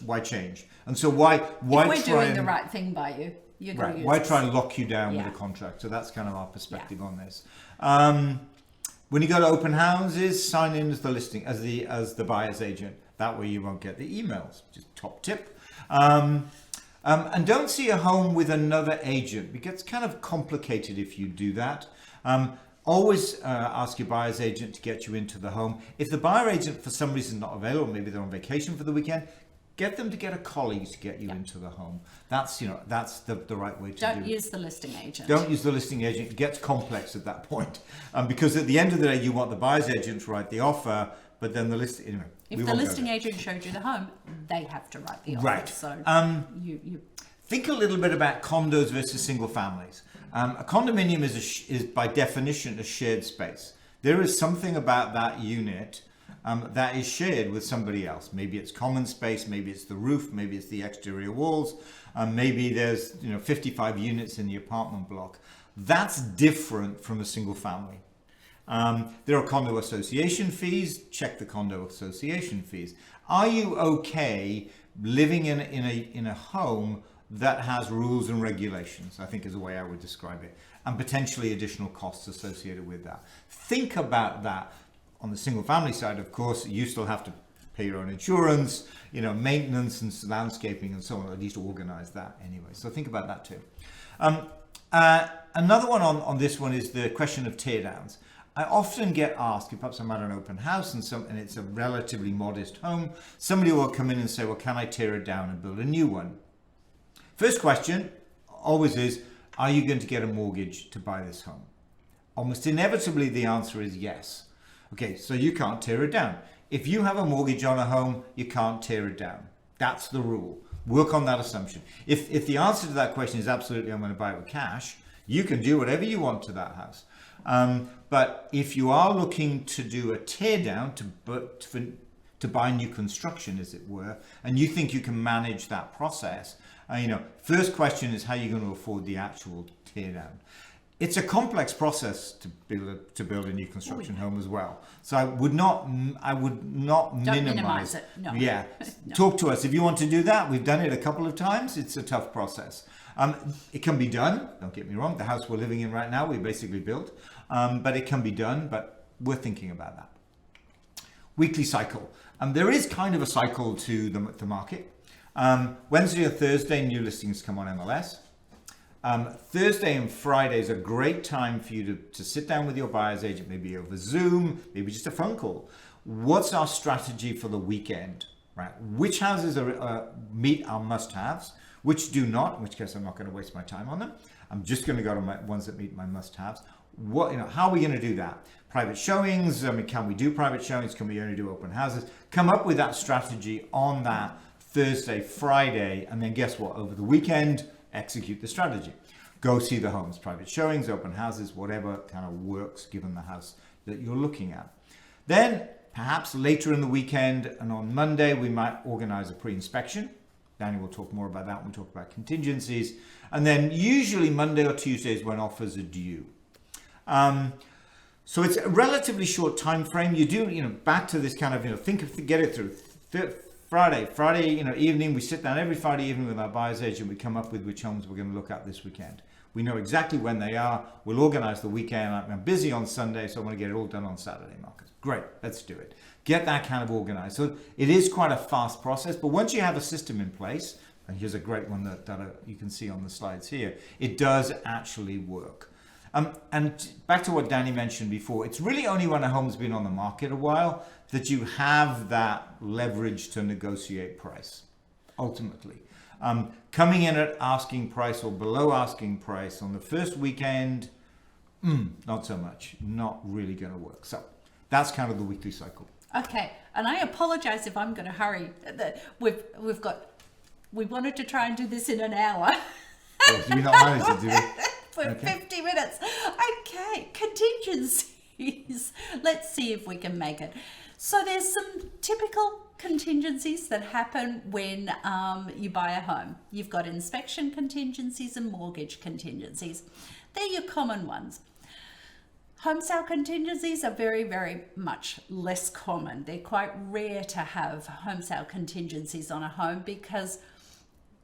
Speaker 2: why change? And so why
Speaker 1: if we're doing the right thing by you, you're going to use
Speaker 2: why try and lock you down with a contract? So that's kind of our perspective on this. When you go to open houses, sign in as the listing as the buyer's agent. That way you won't get the emails. Just top tip. And don't see a home with another agent. It gets kind of complicated if you do that. Always ask your buyer's agent to get you into the home. If the buyer agent for some reason is not available, maybe they're on vacation for the weekend, get them to get a colleague to get you into the home. That's that's the right way to do it.
Speaker 1: Don't use the listing agent.
Speaker 2: Don't use the listing agent. It gets complex at that point. Because at the end of the day, you want the buyer's agent to write the offer, but then the listing,
Speaker 1: If the listing agent showed you the home, they have to write the offer.
Speaker 2: Right.
Speaker 1: So you
Speaker 2: think a little bit about condos versus single families. A condominium is by definition a shared space. There is something about that unit that is shared with somebody else. Maybe it's common space, maybe it's the roof, maybe it's the exterior walls, maybe there's 55 units in the apartment block. That's different from a single family. There are condo association fees. Check the condo association fees. Are you okay living in a home that has rules and regulations? I think is the way I would describe it, and potentially additional costs associated with that. Think about that. On the single family side, of course, you still have to pay your own insurance, maintenance and landscaping and so on, at least organize that anyway. So think about that too. Another one on this one is the question of tear downs. I often get asked, if perhaps I'm at an open house and it's a relatively modest home, somebody will come in and say, well, can I tear it down and build a new one? First question always is, are you going to get a mortgage to buy this home? Almost inevitably, the answer is yes. Okay, so you can't tear it down. If you have a mortgage on a home, you can't tear it down. That's the rule. Work on that assumption. If the answer to that question is absolutely, I'm going to buy it with cash, you can do whatever you want to that house. But if you are looking to do a tear down, to buy new construction, as it were, and you think you can manage that process, first question is how you're going to afford the actual tear down. It's a complex process to build a new construction home as well. So I would not minimize
Speaker 1: it. No.
Speaker 2: Yeah,
Speaker 1: No.
Speaker 2: Talk to us if you want to do that. We've done it a couple of times. It's a tough process. It can be done. Don't get me wrong. The house we're living in right now, we basically built, but it can be done. But we're thinking about that. Weekly cycle. There is kind of a cycle to the market. Wednesday or Thursday, new listings come on MLS. Thursday and Friday is a great time for you to sit down with your buyer's agent, maybe over Zoom, maybe just a phone call. What's our strategy for the weekend? Right? Which houses meet our must-haves? Which do not? In which case, I'm not going to waste my time on them. I'm just going to go to my ones that meet my must-haves. How are we going to do that? Private showings. Can we do private showings? Can we only do open houses? Come up with that strategy on that Thursday, Friday, and then guess what? Over the weekend, execute the strategy. Go see the homes, private showings, open houses, whatever kind of works given the house that you're looking at. Then perhaps later in the weekend and on Monday, we might organize a pre-inspection. Danny will talk more about that when we talk about contingencies. And then usually Monday or Tuesday is when offers are due. So it's a relatively short time frame. You do, back to this kind of, get it through. Friday, evening, we sit down every Friday evening with our buyer's agent. We come up with which homes we're going to look at this weekend. We know exactly when they are. We'll organize the weekend. I'm busy on Sunday, so I want to get it all done on Saturday, Marcus. Great, let's do it. Get that kind of organized. So it is quite a fast process, but once you have a system in place, and here's a great one that you can see on the slides here, it does actually work. And back to what Danny mentioned before, it's really only when a home's been on the market a while that you have that leverage to negotiate price, ultimately. Coming in at asking price or below asking price on the first weekend, not so much, not really going to work. So that's kind of the weekly cycle.
Speaker 1: Okay, and I apologize if I'm going to hurry. We wanted to try and do this in an hour.
Speaker 2: Oh, do we not manage to do it?
Speaker 1: For 50 minutes. Okay, contingencies. Let's see if we can make it. So there's some typical contingencies that happen when you buy a home. You've got inspection contingencies and mortgage contingencies. They're your common ones. Home sale contingencies are very, very much less common. They're quite rare to have home sale contingencies on a home because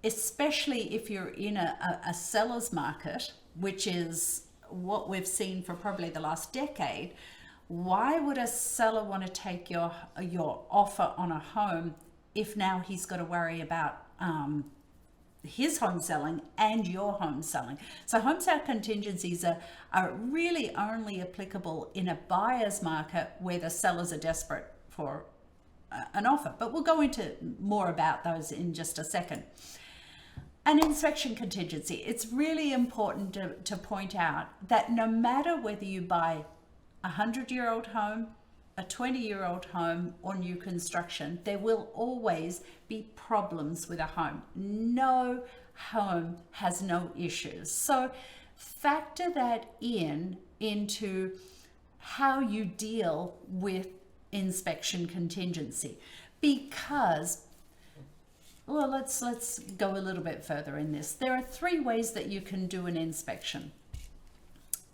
Speaker 1: especially if you're in a seller's market, which is what we've seen for probably the last decade, why would a seller want to take your offer on a home if now he's got to worry about his home selling and your home selling? So home sale contingencies are really only applicable in a buyer's market where the sellers are desperate for an offer. But we'll go into more about those in just a second. An inspection contingency. It's really important to point out that no matter whether you buy a 100-year-old home a 20-year-old home or new construction, there will always be problems with a home. No home has no issues. So factor that into how you deal with inspection contingency, because, well, let's go a little bit further in this. There are 3 ways that you can do an inspection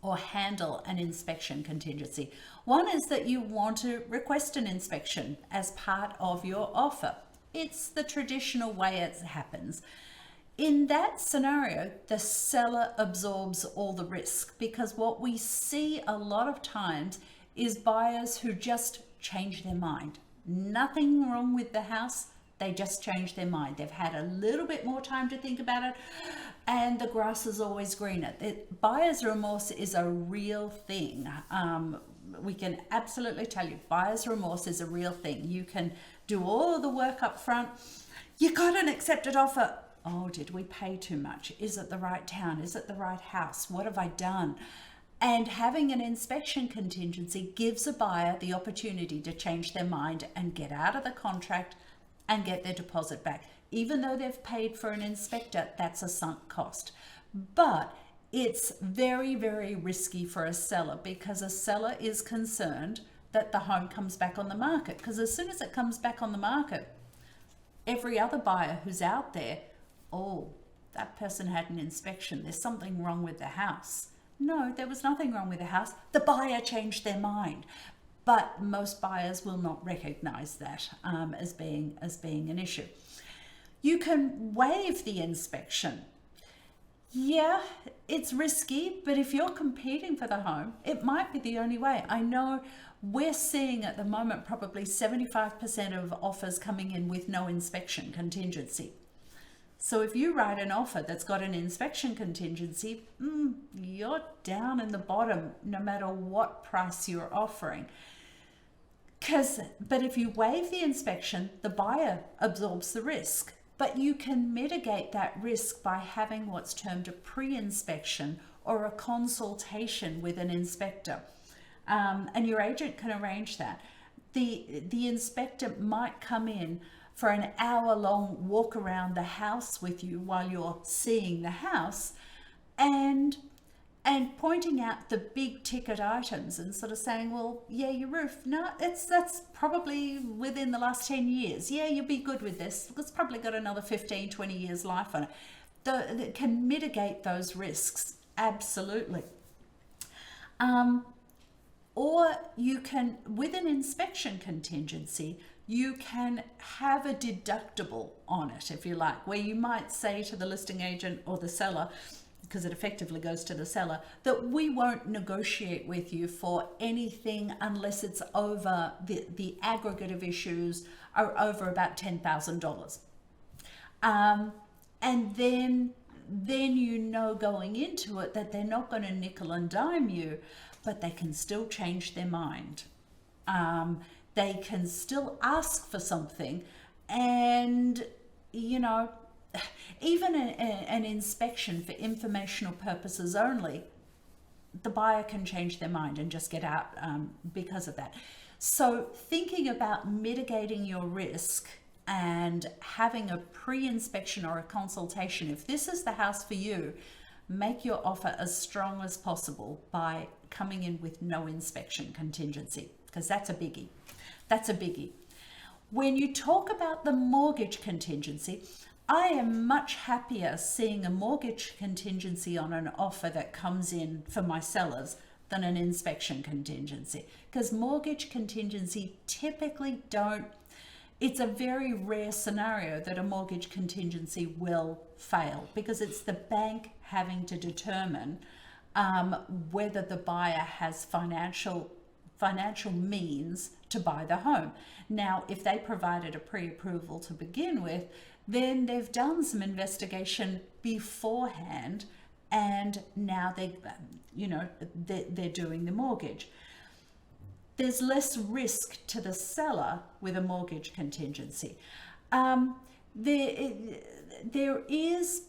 Speaker 1: or handle an inspection contingency. One is that you want to request an inspection as part of your offer. It's the traditional way it happens. In that scenario, the seller absorbs all the risk, because what we see a lot of times is buyers who just change their mind. Nothing wrong with the house, they just change their mind. They've had a little bit more time to think about it, and the grass is always greener. Buyer's remorse is a real thing. We can absolutely tell you, buyer's remorse is a real thing. You can do all of the work up front. You got an accepted offer. Oh, did we pay too much? Is it the right town? Is it the right house? What have I done? And having an inspection contingency gives a buyer the opportunity to change their mind and get out of the contract and get their deposit back. Even though they've paid for an inspector, that's a sunk cost. But it's very, very risky for a seller, because a seller is concerned that the home comes back on the market. Because as soon as it comes back on the market, every other buyer who's out there, oh, that person had an inspection, there's something wrong with the house. No, there was nothing wrong with the house. The buyer changed their mind. But most buyers will not recognize that as being an issue. You can waive the inspection. Yeah, it's risky, but if you're competing for the home, it might be the only way. I know we're seeing at the moment probably 75% of offers coming in with no inspection contingency. So if you write an offer that's got an inspection contingency, you're down in the bottom no matter what price you're offering. But if you waive the inspection, the buyer absorbs the risk. But you can mitigate that risk by having what's termed a pre-inspection or a consultation with an inspector. And your agent can arrange that. The inspector might come in for an hour-long walk around the house with you while you're seeing the house, and pointing out the big ticket items and sort of saying, well, yeah, your roof, no, that's probably within the last 10 years. Yeah, you'll be good with this. It's probably got another 15, 20 years life on it. That can mitigate those risks, absolutely. Or you can, with an inspection contingency, you can have a deductible on it, if you like, where you might say to the listing agent or the seller, because it effectively goes to the seller, that we won't negotiate with you for anything unless it's over, the aggregate of issues are over about $10,000. And then you know going into it that they're not going to nickel and dime you, but they can still change their mind. They can still ask for something, and, you know, even an inspection for informational purposes only, the buyer can change their mind and just get out because of that. So thinking about mitigating your risk and having a pre-inspection or a consultation, if this is the house for you, make your offer as strong as possible by coming in with no inspection contingency, because that's a biggie. That's a biggie. When you talk about the mortgage contingency, I am much happier seeing a mortgage contingency on an offer that comes in for my sellers than an inspection contingency, because mortgage contingency typically it's a very rare scenario that a mortgage contingency will fail, because it's the bank having to determine whether the buyer has financial means to buy the home. Now, if they provided a pre-approval to begin with, then they've done some investigation beforehand, and now they're doing the mortgage. There's less risk to the seller with a mortgage contingency. There is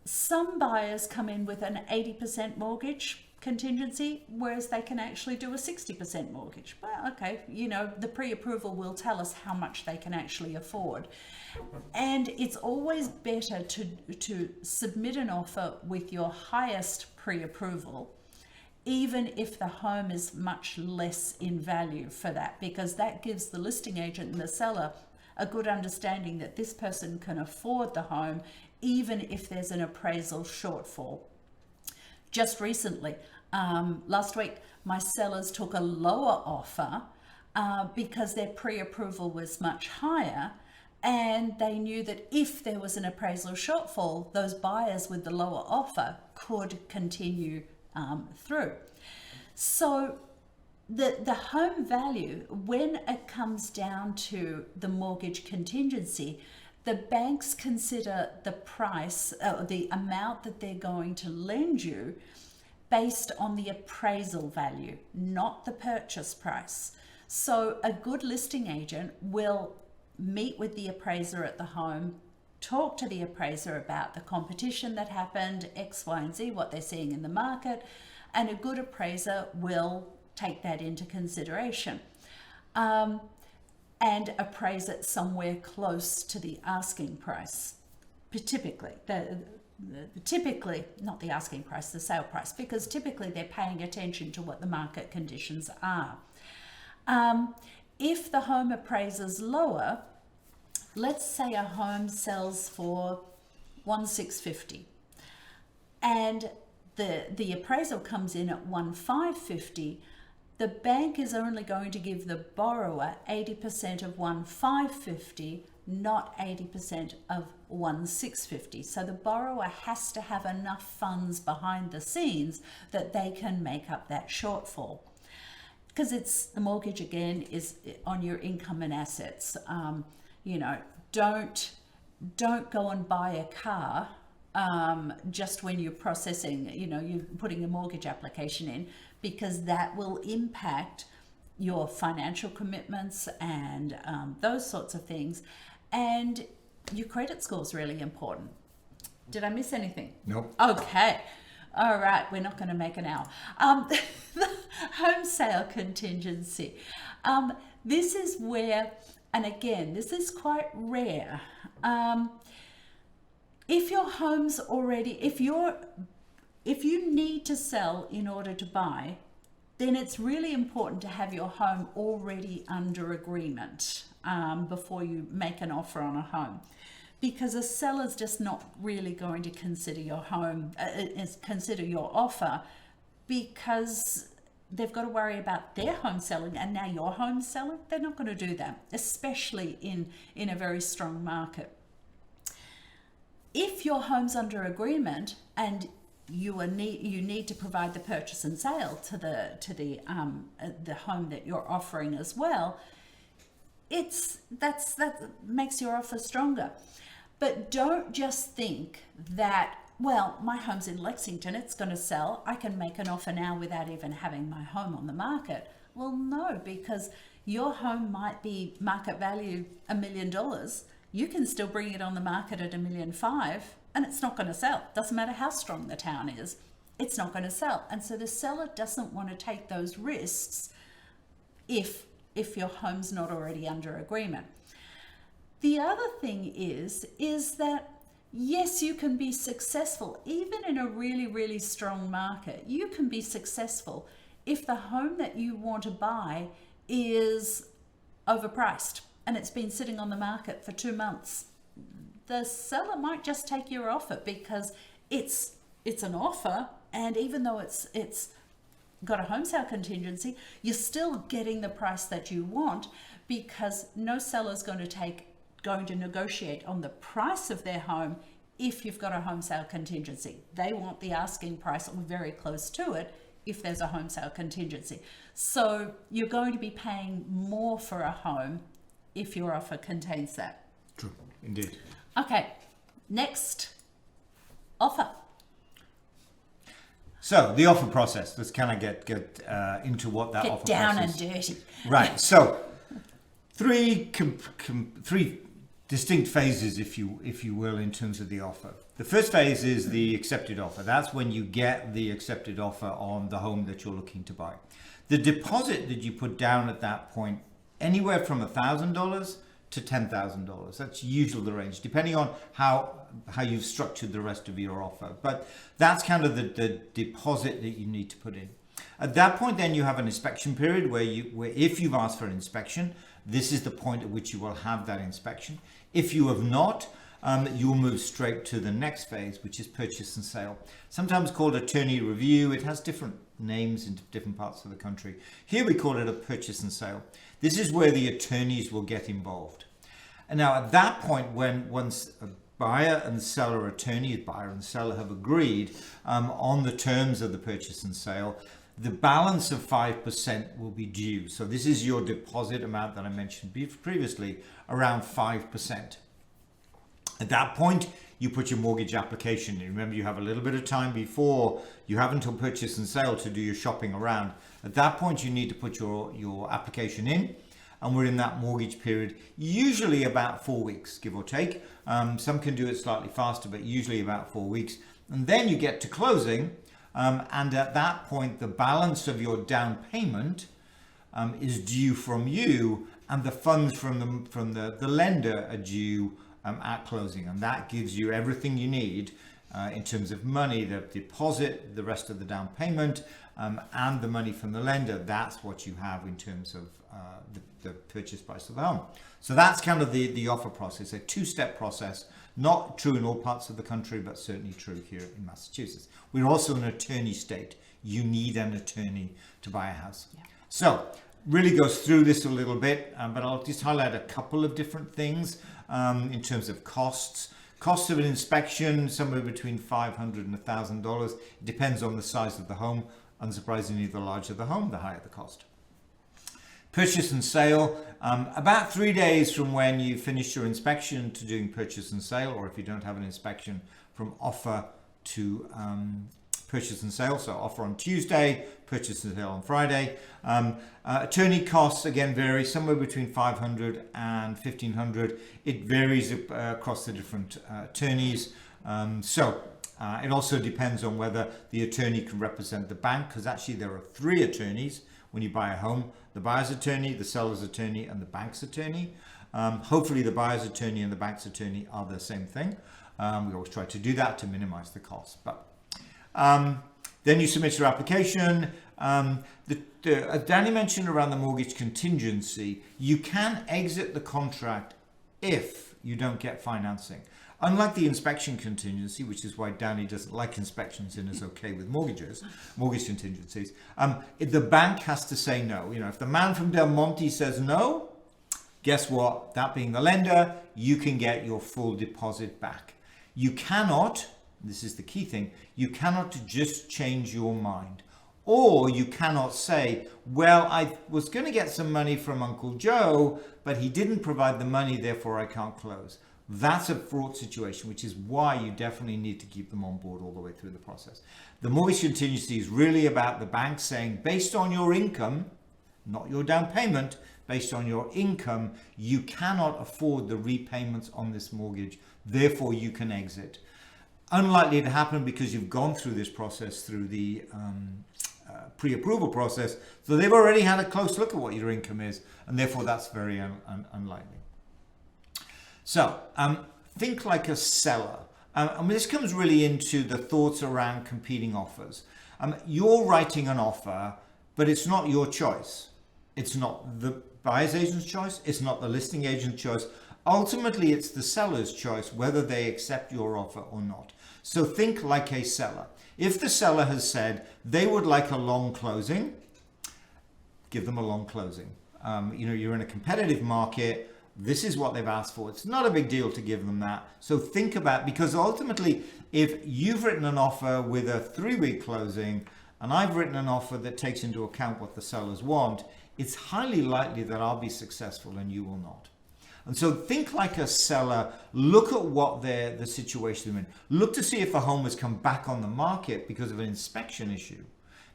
Speaker 1: some buyers come in with an 80% mortgage. contingency, whereas they can actually do a 60% mortgage. Well, okay, the pre-approval will tell us how much they can actually afford. And it's always better to submit an offer with your highest pre-approval, even if the home is much less in value for that, because that gives the listing agent and the seller a good understanding that this person can afford the home, even if there's an appraisal shortfall. Just recently, last week, my sellers took a lower offer because their pre-approval was much higher, and they knew that if there was an appraisal shortfall, those buyers with the lower offer could continue through. So the home value, when it comes down to the mortgage contingency, the banks consider the price, the amount that they're going to lend you based on the appraisal value, not the purchase price. So a good listing agent will meet with the appraiser at the home, talk to the appraiser about the competition that happened, X, Y, and Z, what they're seeing in the market, and a good appraiser will take that into consideration. And appraise it somewhere close to the asking price. Typically, not the asking price, the sale price, because typically they're paying attention to what the market conditions are. If the home appraises lower, let's say a home sells for $1,650 and the appraisal comes in at $1,550, the bank is only going to give the borrower 80% of $1,550, not 80% of $1,650. So the borrower has to have enough funds behind the scenes that they can make up that shortfall. Because the mortgage again is on your income and assets. Don't go and buy a car just when you're processing, you're putting a mortgage application in, because that will impact your financial commitments and those sorts of things. And your credit score is really important. Did I miss anything?
Speaker 2: Nope.
Speaker 1: Okay. All right. We're not going to make an hour. The home sale contingency. This is where, and again, this is quite rare. If your home's already, if you need to sell in order to buy, then it's really important to have your home already under agreement before you make an offer on a home, because a seller's just not really going to consider your home, consider your offer, because they've got to worry about their home selling, and now your home selling. They're not going to do that, especially in a very strong market. If your home's under agreement and you need to provide the purchase and sale to the home that you're offering as well, that makes your offer stronger. But don't just think that, well, my home's in Lexington, it's going to sell, I can make an offer now without even having my home on the market. Well, no, because your home might be market value $1 million. You can still bring it on the market at $1.5 million, and it's not going to sell. Doesn't matter how strong the town is, it's not going to sell. And so the seller doesn't want to take those risks if your home's not already under agreement. The other thing is that yes, you can be successful even in a really, really strong market. You can be successful if the home that you want to buy is overpriced and it's been sitting on the market for 2 months. The seller might just take your offer because it's an offer, and even though it's got a home sale contingency, you're still getting the price that you want, because no seller's going to negotiate on the price of their home if you've got a home sale contingency. They want the asking price or very close to it if there's a home sale contingency. So you're going to be paying more for a home if your offer contains that.
Speaker 2: True, indeed.
Speaker 1: Okay, next, offer.
Speaker 2: So the offer process. Let's kind of get into what that offer process. Get
Speaker 1: down and dirty.
Speaker 2: Right. So three distinct phases, if you will, in terms of the offer. The first phase is the accepted offer. That's when you get the accepted offer on the home that you're looking to buy. The deposit that you put down at that point, anywhere from $1,000 to $10,000. That's usually the range, depending on how you've structured the rest of your offer. But that's kind of the deposit that you need to put in. At that point, then you have an inspection period where if you've asked for an inspection, this is the point at which you will have that inspection. If you have not, you'll move straight to the next phase, which is purchase and sale. Sometimes called attorney review. It has different names in different parts of the country. Here we call it a purchase and sale. This is where the attorneys will get involved. And now at that point, once a buyer and seller buyer and seller have agreed on the terms of the purchase and sale, the balance of 5% will be due. So this is your deposit amount that I mentioned previously, around 5%. At that point, you put your mortgage application in. Remember, you have a little bit of time before you have until purchase and sale to do your shopping around. At that point, you need to put your application in, and we're in that mortgage period, usually about 4 weeks, give or take. Some can do it slightly faster, but usually about 4 weeks. And then you get to closing, and at that point, the balance of your down payment is due from you, and the funds from the lender are due at closing, and that gives you everything you need in terms of money, the deposit, the rest of the down payment, and the money from the lender. That's what you have in terms of the purchase price of the home. So that's kind of the offer process, a two-step process, not true in all parts of the country, but certainly true here in Massachusetts. We're also an attorney state. You need an attorney to buy a house. Yeah. So really goes through this a little bit, but I'll just highlight a couple of different things in terms of costs. Cost of an inspection, somewhere between $500 and $1,000. It depends on the size of the home. Unsurprisingly, the larger the home, the higher the cost. Purchase and sale, about 3 days from when you finish your inspection to doing purchase and sale, or if you don't have an inspection, from offer to purchase and sale. So offer on Tuesday, purchase and sale on Friday. Attorney costs again vary, somewhere between $500 and $1,500. It varies across the different attorneys. It also depends on whether the attorney can represent the bank, because actually there are 3 attorneys when you buy a home: the buyer's attorney, the seller's attorney, and the bank's attorney. Hopefully the buyer's attorney and the bank's attorney are the same thing. We always try to do that to minimize the cost. But then you submit your application. As Danny mentioned around the mortgage contingency, you can exit the contract if you don't get financing. Unlike the inspection contingency, which is why Danny doesn't like inspections and is okay with mortgage contingencies, the bank has to say no. You know, if the man from Del Monte says no, guess what? That being the lender, you can get your full deposit back. You cannot, this is the key thing, you cannot just change your mind. Or you cannot say, well, I was going to get some money from Uncle Joe, but he didn't provide the money, therefore I can't close. That's a fraught situation, which is why you definitely need to keep them on board all the way through the process. The mortgage contingency is really about the bank saying, based on your income, not your down payment, based on your income, you cannot afford the repayments on this mortgage, therefore you can exit. Unlikely to happen because you've gone through this process through the pre-approval process, so they've already had a close look at what your income is, and therefore that's very unlikely. So think like a seller. And this comes really into the thoughts around competing offers. You're writing an offer, but it's not your choice. It's not the buyer's agent's choice. It's not the listing agent's choice. Ultimately, it's the seller's choice whether they accept your offer or not. So think like a seller. If the seller has said they would like a long closing, give them a long closing. You're in a competitive market. This is what they've asked for. It's not a big deal to give them that. So think about, because ultimately, if you've written an offer with a 3-week closing, and I've written an offer that takes into account what the sellers want, it's highly likely that I'll be successful and you will not. And so think like a seller. Look at what the situation they're in. Look to see if a home has come back on the market because of an inspection issue.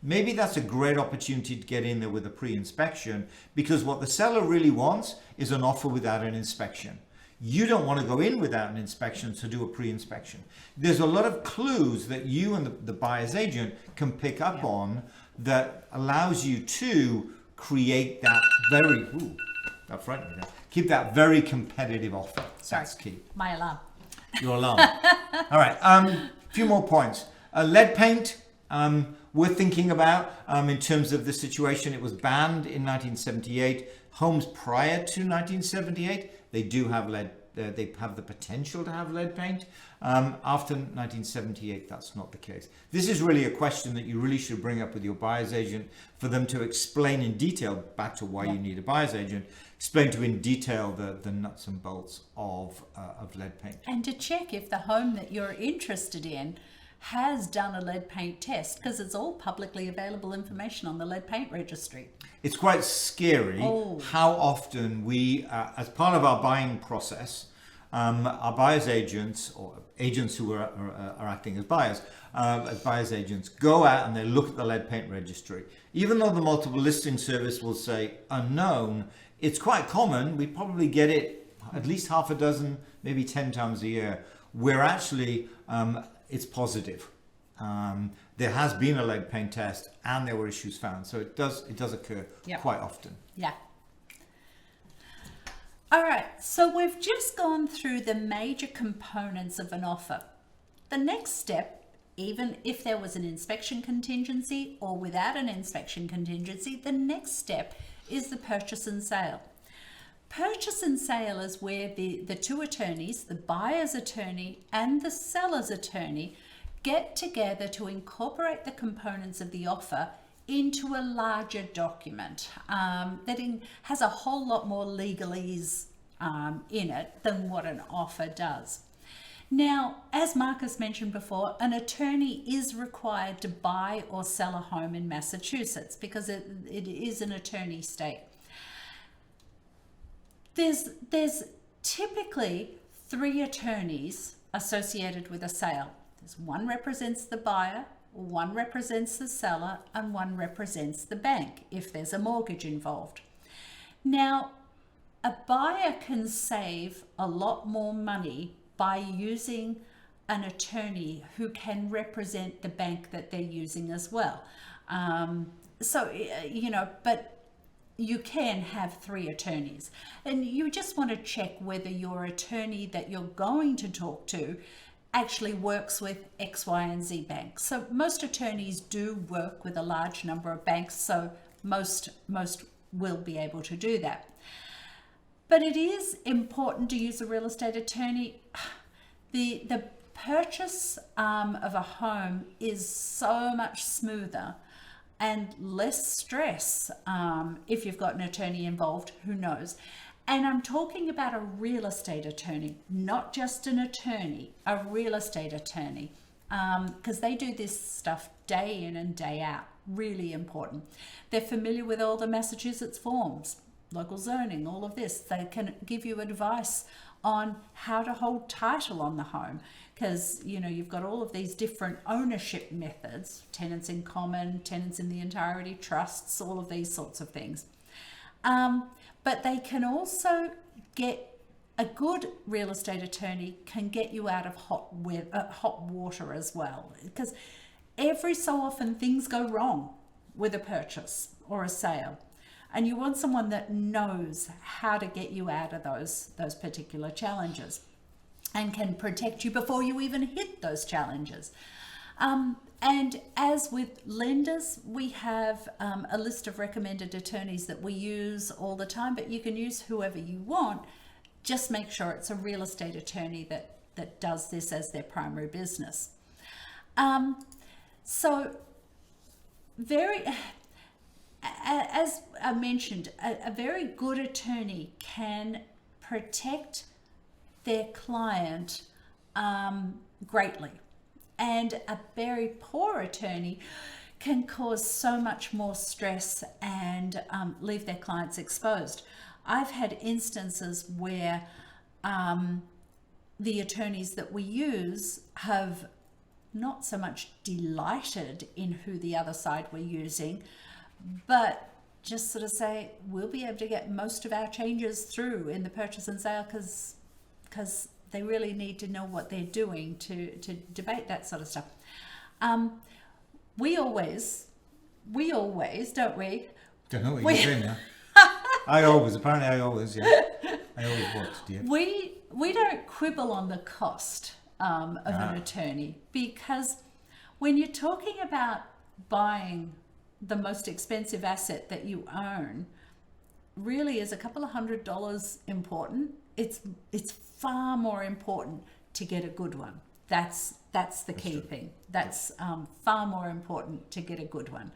Speaker 2: Maybe that's a great opportunity to get in there with a pre-inspection, because what the seller really wants is an offer without an inspection. you don't want to go in without an inspection, so do a pre-inspection. There's a lot of clues that you and the buyer's agent can pick up on that allows you to create that very, that frightened me there. Keep that very competitive offer.
Speaker 1: Sorry,
Speaker 2: that's key.
Speaker 1: my alarm.
Speaker 2: Your alarm. All right, a few more points. Lead paint, we're thinking about in terms of the situation. It was banned in 1978. Homes prior to 1978, they do have lead. They have the potential to have lead paint. After 1978, that's not the case. This is really a question that you really should bring up with your buyer's agent for them to explain in detail, back to why you need a buyer's agent, explain to in detail the nuts and bolts of lead paint.
Speaker 1: And to check if the home that you're interested in has done a lead paint test, because it's all publicly available information on the lead paint registry.
Speaker 2: It's quite scary how often we, as part of our buying process, our buyer's agents or agents who are acting as buyer's agents, go out and they look at the lead paint registry. Even though the multiple listing service will say unknown, it's quite common. We probably get it at least half a dozen, maybe 10 times a year, where actually it's positive. There has been a lead paint test and there were issues found. So it does occur quite often.
Speaker 1: Yeah. All right, so we've just gone through the major components of an offer. The next step, even if there was an inspection contingency or without an inspection contingency, the next step is the purchase and sale. Purchase and sale is where the two attorneys, the buyer's attorney and the seller's attorney, get together to incorporate the components of the offer into a larger document that has a whole lot more legalese in it than what an offer does. Now, as Marcus mentioned before, an attorney is required to buy or sell a home in Massachusetts because it is an attorney state. There's typically 3 attorneys associated with a sale. One represents the buyer, one represents the seller, and one represents the bank if there's a mortgage involved. Now, a buyer can save a lot more money by using an attorney who can represent the bank that they're using as well. But you can have 3 attorneys, and you just want to check whether your attorney that you're going to talk to actually works with X, Y, and Z banks. So most attorneys do work with a large number of banks, so most will be able to do that. But it is important to use a real estate attorney. The purchase of a home is so much smoother and less stress if you've got an attorney involved who knows. And I'm talking about a real estate attorney, not just an attorney, a real estate attorney, because they do this stuff day in and day out. Really important. They're familiar with all the Massachusetts forms, local zoning, all of this. They can give you advice on how to hold title on the home, because you've got all of these different ownership methods, tenants in common, tenants in the entirety, trusts, all of these sorts of things. But they can also a good real estate attorney can get you out of hot water as well, because every so often things go wrong with a purchase or a sale, and you want someone that knows how to get you out of those particular challenges and can protect you before you even hit those challenges. And as with lenders, we have a list of recommended attorneys that we use all the time, but you can use whoever you want. Just make sure it's a real estate attorney that does this as their primary business. As I mentioned, a very good attorney can protect their client greatly. And a very poor attorney can cause so much more stress and leave their clients exposed. I've had instances where the attorneys that we use have not so much delighted in who the other side we're using, but just sort of say, we'll be able to get most of our changes through in the purchase and sale because because they really need to know what they're doing to debate that sort of stuff. We always, don't we?
Speaker 2: Don't know what you're saying now. Apparently I always what, dear?
Speaker 1: We don't quibble on the cost of an attorney, because when you're talking about buying the most expensive asset that you own, really is a couple of $100 important. It's far more important to get a good one. That's the key thing. That's far more important to get a good one.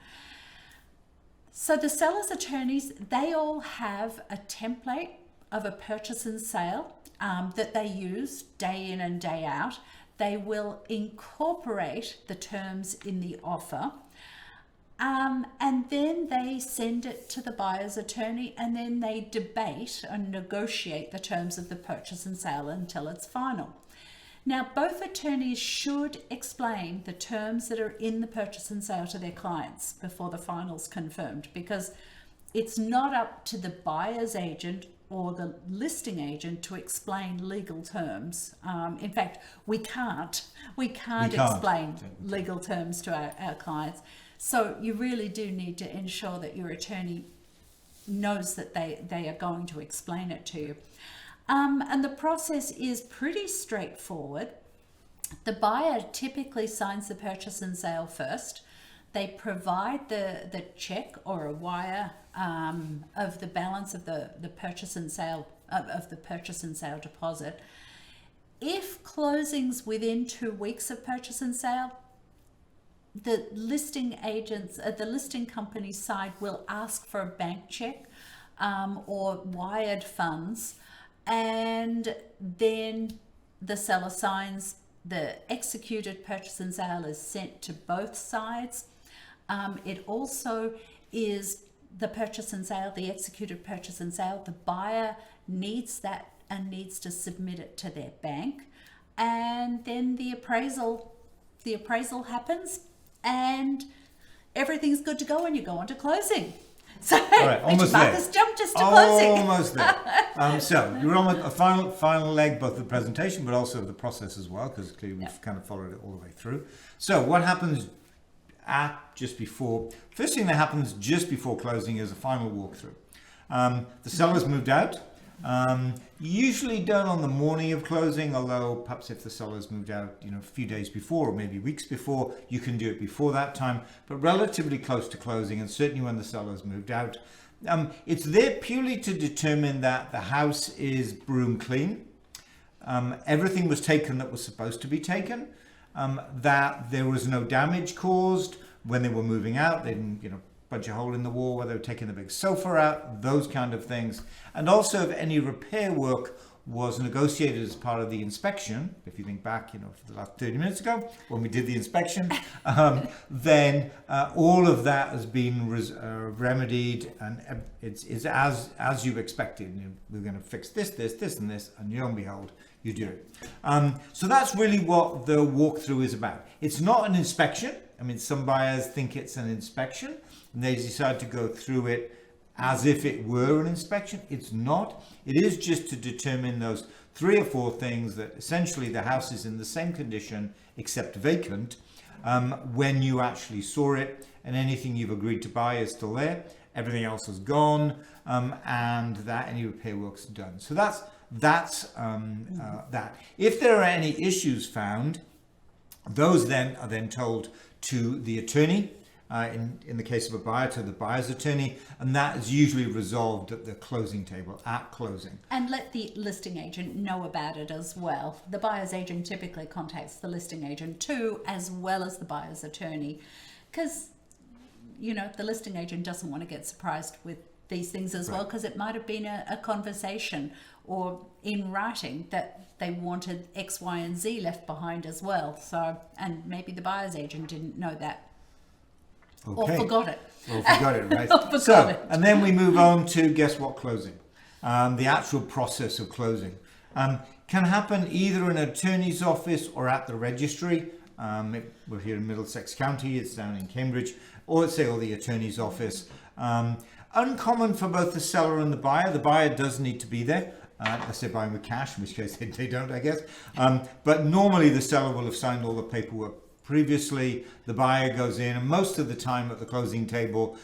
Speaker 1: So the seller's attorneys, they all have a template of a purchase and sale that they use day in and day out. They will incorporate the terms in the offer, and then they send it to the buyer's attorney, and then they debate and negotiate the terms of the purchase and sale until it's final. Now, both attorneys should explain the terms that are in the purchase and sale to their clients before the final's confirmed, because it's not up to the buyer's agent or the listing agent to explain legal terms. In fact, we can't explain legal terms to our clients. So you really do need to ensure that your attorney knows that they are going to explain it to you. And the process is pretty straightforward. The buyer typically signs the purchase and sale first. They provide the check or a wire of the balance of the purchase and sale of the purchase and sale deposit. If closing's within 2 weeks of purchase and sale, the listing agents, the listing company side will ask for a bank check or wired funds, and then the seller signs. The executed purchase and sale is sent to both sides. It also is the purchase and sale, the executed purchase and sale. The buyer needs that and needs to submit it to their bank, and then the appraisal happens, and everything's good to go, and you go on to closing. So,
Speaker 2: right, almost
Speaker 1: Marcus
Speaker 2: there.
Speaker 1: jumped just to closing.
Speaker 2: Almost there. So you're on a final leg, both the presentation, but also the process as well, because clearly we've kind of followed it all the way through. So what happens first thing that happens just before closing is a final walkthrough. The seller's moved out. Usually done on the morning of closing, although perhaps if the seller's moved out, a few days before or maybe weeks before, you can do it before that time, but relatively close to closing, and certainly when the seller's moved out. It's there purely to determine that the house is broom clean. Everything was taken that was supposed to be taken, that there was no damage caused when they were moving out. They didn't, punch a hole in the wall where they were taking the big sofa out, those kind of things. And also if any repair work was negotiated as part of the inspection, if you think back, for the last 30 minutes ago when we did the inspection, then all of that has been remedied, and it's as you expected. We're going to fix this, and this, and lo and behold, you do it. So that's really what the walkthrough is about. It's not an inspection. I mean, some buyers think it's an inspection, and they decide to go through it as if it were an inspection. It's not. It is just to determine those 3 or 4 things, that essentially the house is in the same condition except vacant when you actually saw it, and anything you've agreed to buy is still there. Everything else is gone, and that any repair work's done. So that's that. If there are any issues found, those then are then told to the attorney, in the case of a buyer, to the buyer's attorney, and that is usually resolved at the closing table at closing.
Speaker 1: And let the listing agent know about it as well. The buyer's agent typically contacts the listing agent too, as well as the buyer's attorney, because the listing agent doesn't want to get surprised with these things as well, because it might have been a conversation or in writing that they wanted X, Y, and Z left behind as well. So, and maybe the buyer's agent didn't know that. Okay. Or forgot it.
Speaker 2: Right. And then we move on to, guess what, closing. The actual process of closing can happen either in an attorney's office or at the registry. We're here in Middlesex County, it's down in Cambridge, or let's say the attorney's office. Uncommon for both the seller and the buyer. The buyer does need to be there. unless they're buying with cash, in which case they don't, I guess. But normally the seller will have signed all the paperwork previously. The buyer goes in, and most of the time at the closing table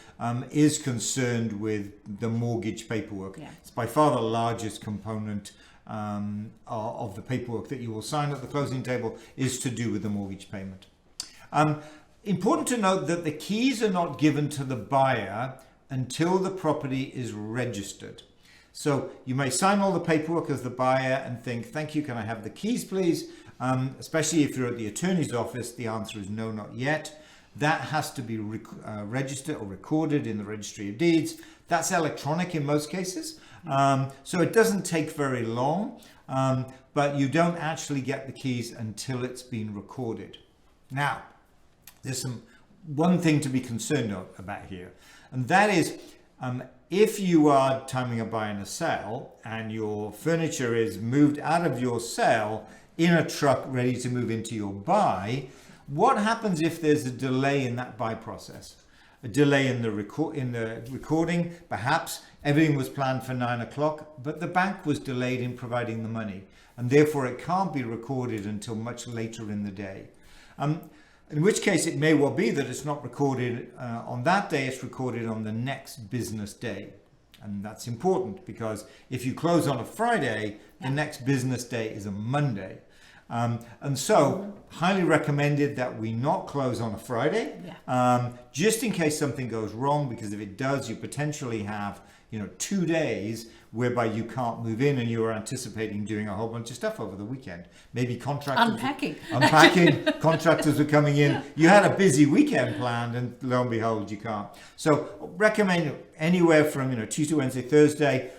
Speaker 2: is concerned with the mortgage paperwork.
Speaker 1: Yeah.
Speaker 2: It's by far the largest component of the paperwork that you will sign at the closing table is to do with the mortgage payment. Important to note that the keys are not given to the buyer until the property is registered. So you may sign all the paperwork as the buyer and think, thank you, can I have the keys please? Especially if you're at the attorney's office, the answer is no, not yet. That has to be registered or recorded in the registry of deeds. That's electronic in most cases. So it doesn't take very long, but you don't actually get the keys until it's been recorded. Now, there's one thing to be concerned about here, and that is if you are timing a buy and a sell and your furniture is moved out of your sell in a truck ready to move into your buy, what happens if there's a delay in that buy process? A delay in the recording, perhaps everything was planned for 9 o'clock, but the bank was delayed in providing the money, and therefore it can't be recorded until much later in the day. In which case it may well be that it's not recorded on that day, it's recorded on the next business day. And that's important because if you close on a Friday, the next business day is a Monday. And so highly recommended that we not close on a Friday, just in case something goes wrong, because if it does, you potentially have 2 days whereby you can't move in and you are anticipating doing a whole bunch of stuff over the weekend. Maybe contractors unpacking, contractors were coming in. You had a busy weekend planned and lo and behold, you can't. So recommend anywhere from Tuesday, Wednesday, Thursday,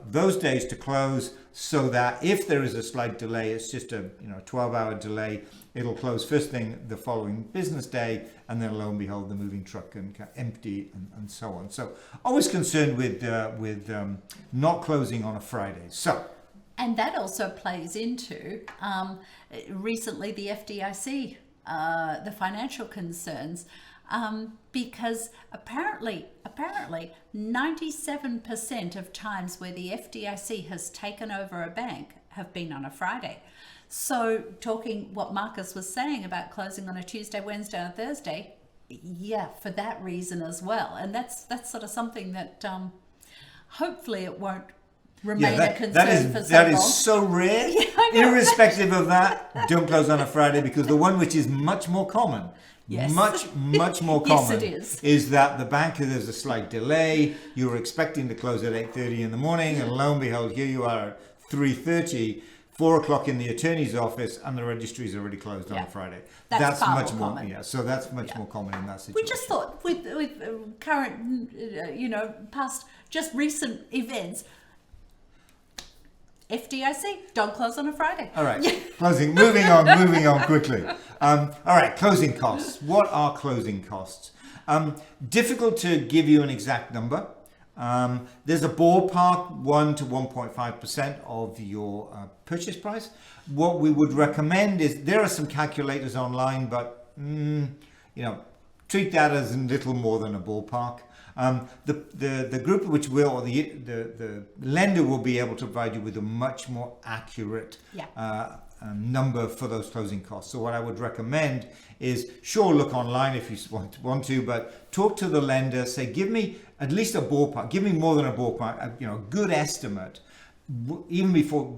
Speaker 2: those days to close, so that if there is a slight delay, it's just a 12-hour delay. It'll close first thing the following business day, and then lo and behold, the moving truck can empty and so on. So always concerned with not closing on a Friday. So,
Speaker 1: and that also plays into recently the FDIC, the financial concerns. Because apparently 97% of times where the FDIC has taken over a bank have been on a Friday. So talking what Marcus was saying about closing on a Tuesday, Wednesday, or Thursday, for that reason as well. And that's sort of something that hopefully it won't remain a concern for so long.
Speaker 2: That is so rare. Irrespective of that, don't close on a Friday, because the one which is much more common, much more common, is that the banker, there's a slight delay. You were expecting to close at 8:30 in the morning, and lo and behold, here you are at 3:30. 4 o'clock in the attorney's office, and the registry is already closed on a Friday. That's much more common. So that's much more common in that situation.
Speaker 1: We just thought with current, past, just recent events, FDIC, don't close on a Friday.
Speaker 2: All right, closing. Moving on quickly. All right, closing costs. What are closing costs? Difficult to give you an exact number. There's a ballpark 1 to 1.5% of your purchase price. What we would recommend is, there are some calculators online, but treat that as little more than a ballpark. The group which will, or the lender will be able to provide you with a much more accurate number for those closing costs. So what I would recommend is, sure, look online if you want to, but talk to the lender, say, give me at least a ballpark, give me more than a ballpark, a good estimate. Even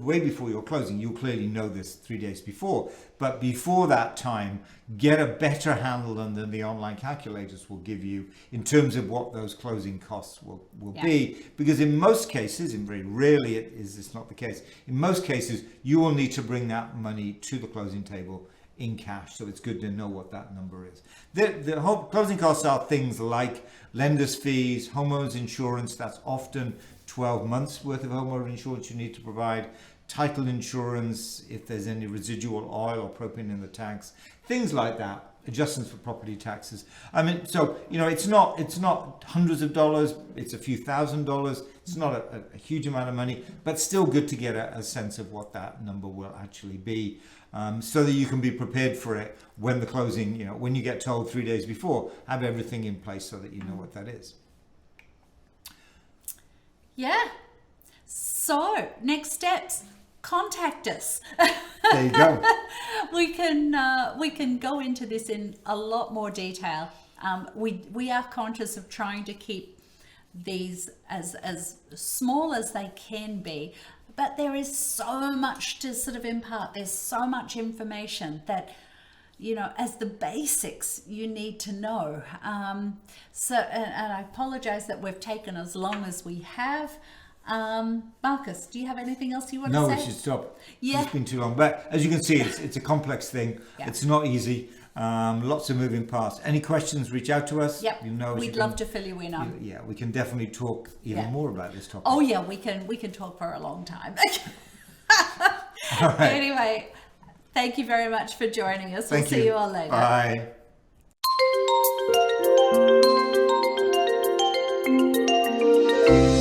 Speaker 2: way before your closing, you'll clearly know this 3 days before, but before that time, get a better handle than the online calculators will give you in terms of what those closing costs will be. Because in most cases, and very rarely is this not the case, in most cases, you will need to bring that money to the closing table in cash. So it's good to know what that number is. The whole closing costs are things like lender's fees, homeowners insurance. That's often 12 months worth of homeowner insurance you need to provide, title insurance if there's any residual oil or propane in the tanks, things like that, adjustments for property taxes. I mean, so it's not hundreds of dollars, it's a few $1,000s. It's not a huge amount of money, but still good to get a sense of what that number will actually be, so that you can be prepared for it when the closing, when you get told 3 days before, have everything in place so that you know what that is.
Speaker 1: Yeah. So next steps, contact us.
Speaker 2: There you go.
Speaker 1: We can go into this in a lot more detail. We are conscious of trying to keep these as small as they can be, but there is so much to sort of impart. There's so much information that, you know, as the basics you need to know. So and I apologize that we've taken as long as we have. Marcus, do you have anything else you want to say?
Speaker 2: No, we should stop.
Speaker 1: Yeah.
Speaker 2: It's been too long. But as you can see, it's a complex thing.
Speaker 1: Yeah.
Speaker 2: It's not easy. Lots of moving parts. Any questions, reach out to us.
Speaker 1: Yep.
Speaker 2: You know,
Speaker 1: We'd love to fill you in on.
Speaker 2: Yeah, we can definitely talk even
Speaker 1: Yeah.
Speaker 2: more about this topic.
Speaker 1: Oh yeah, we can talk for a long time.
Speaker 2: All right.
Speaker 1: Anyway, thank you very much for joining us.
Speaker 2: Thank
Speaker 1: We'll see you all later.
Speaker 2: Bye.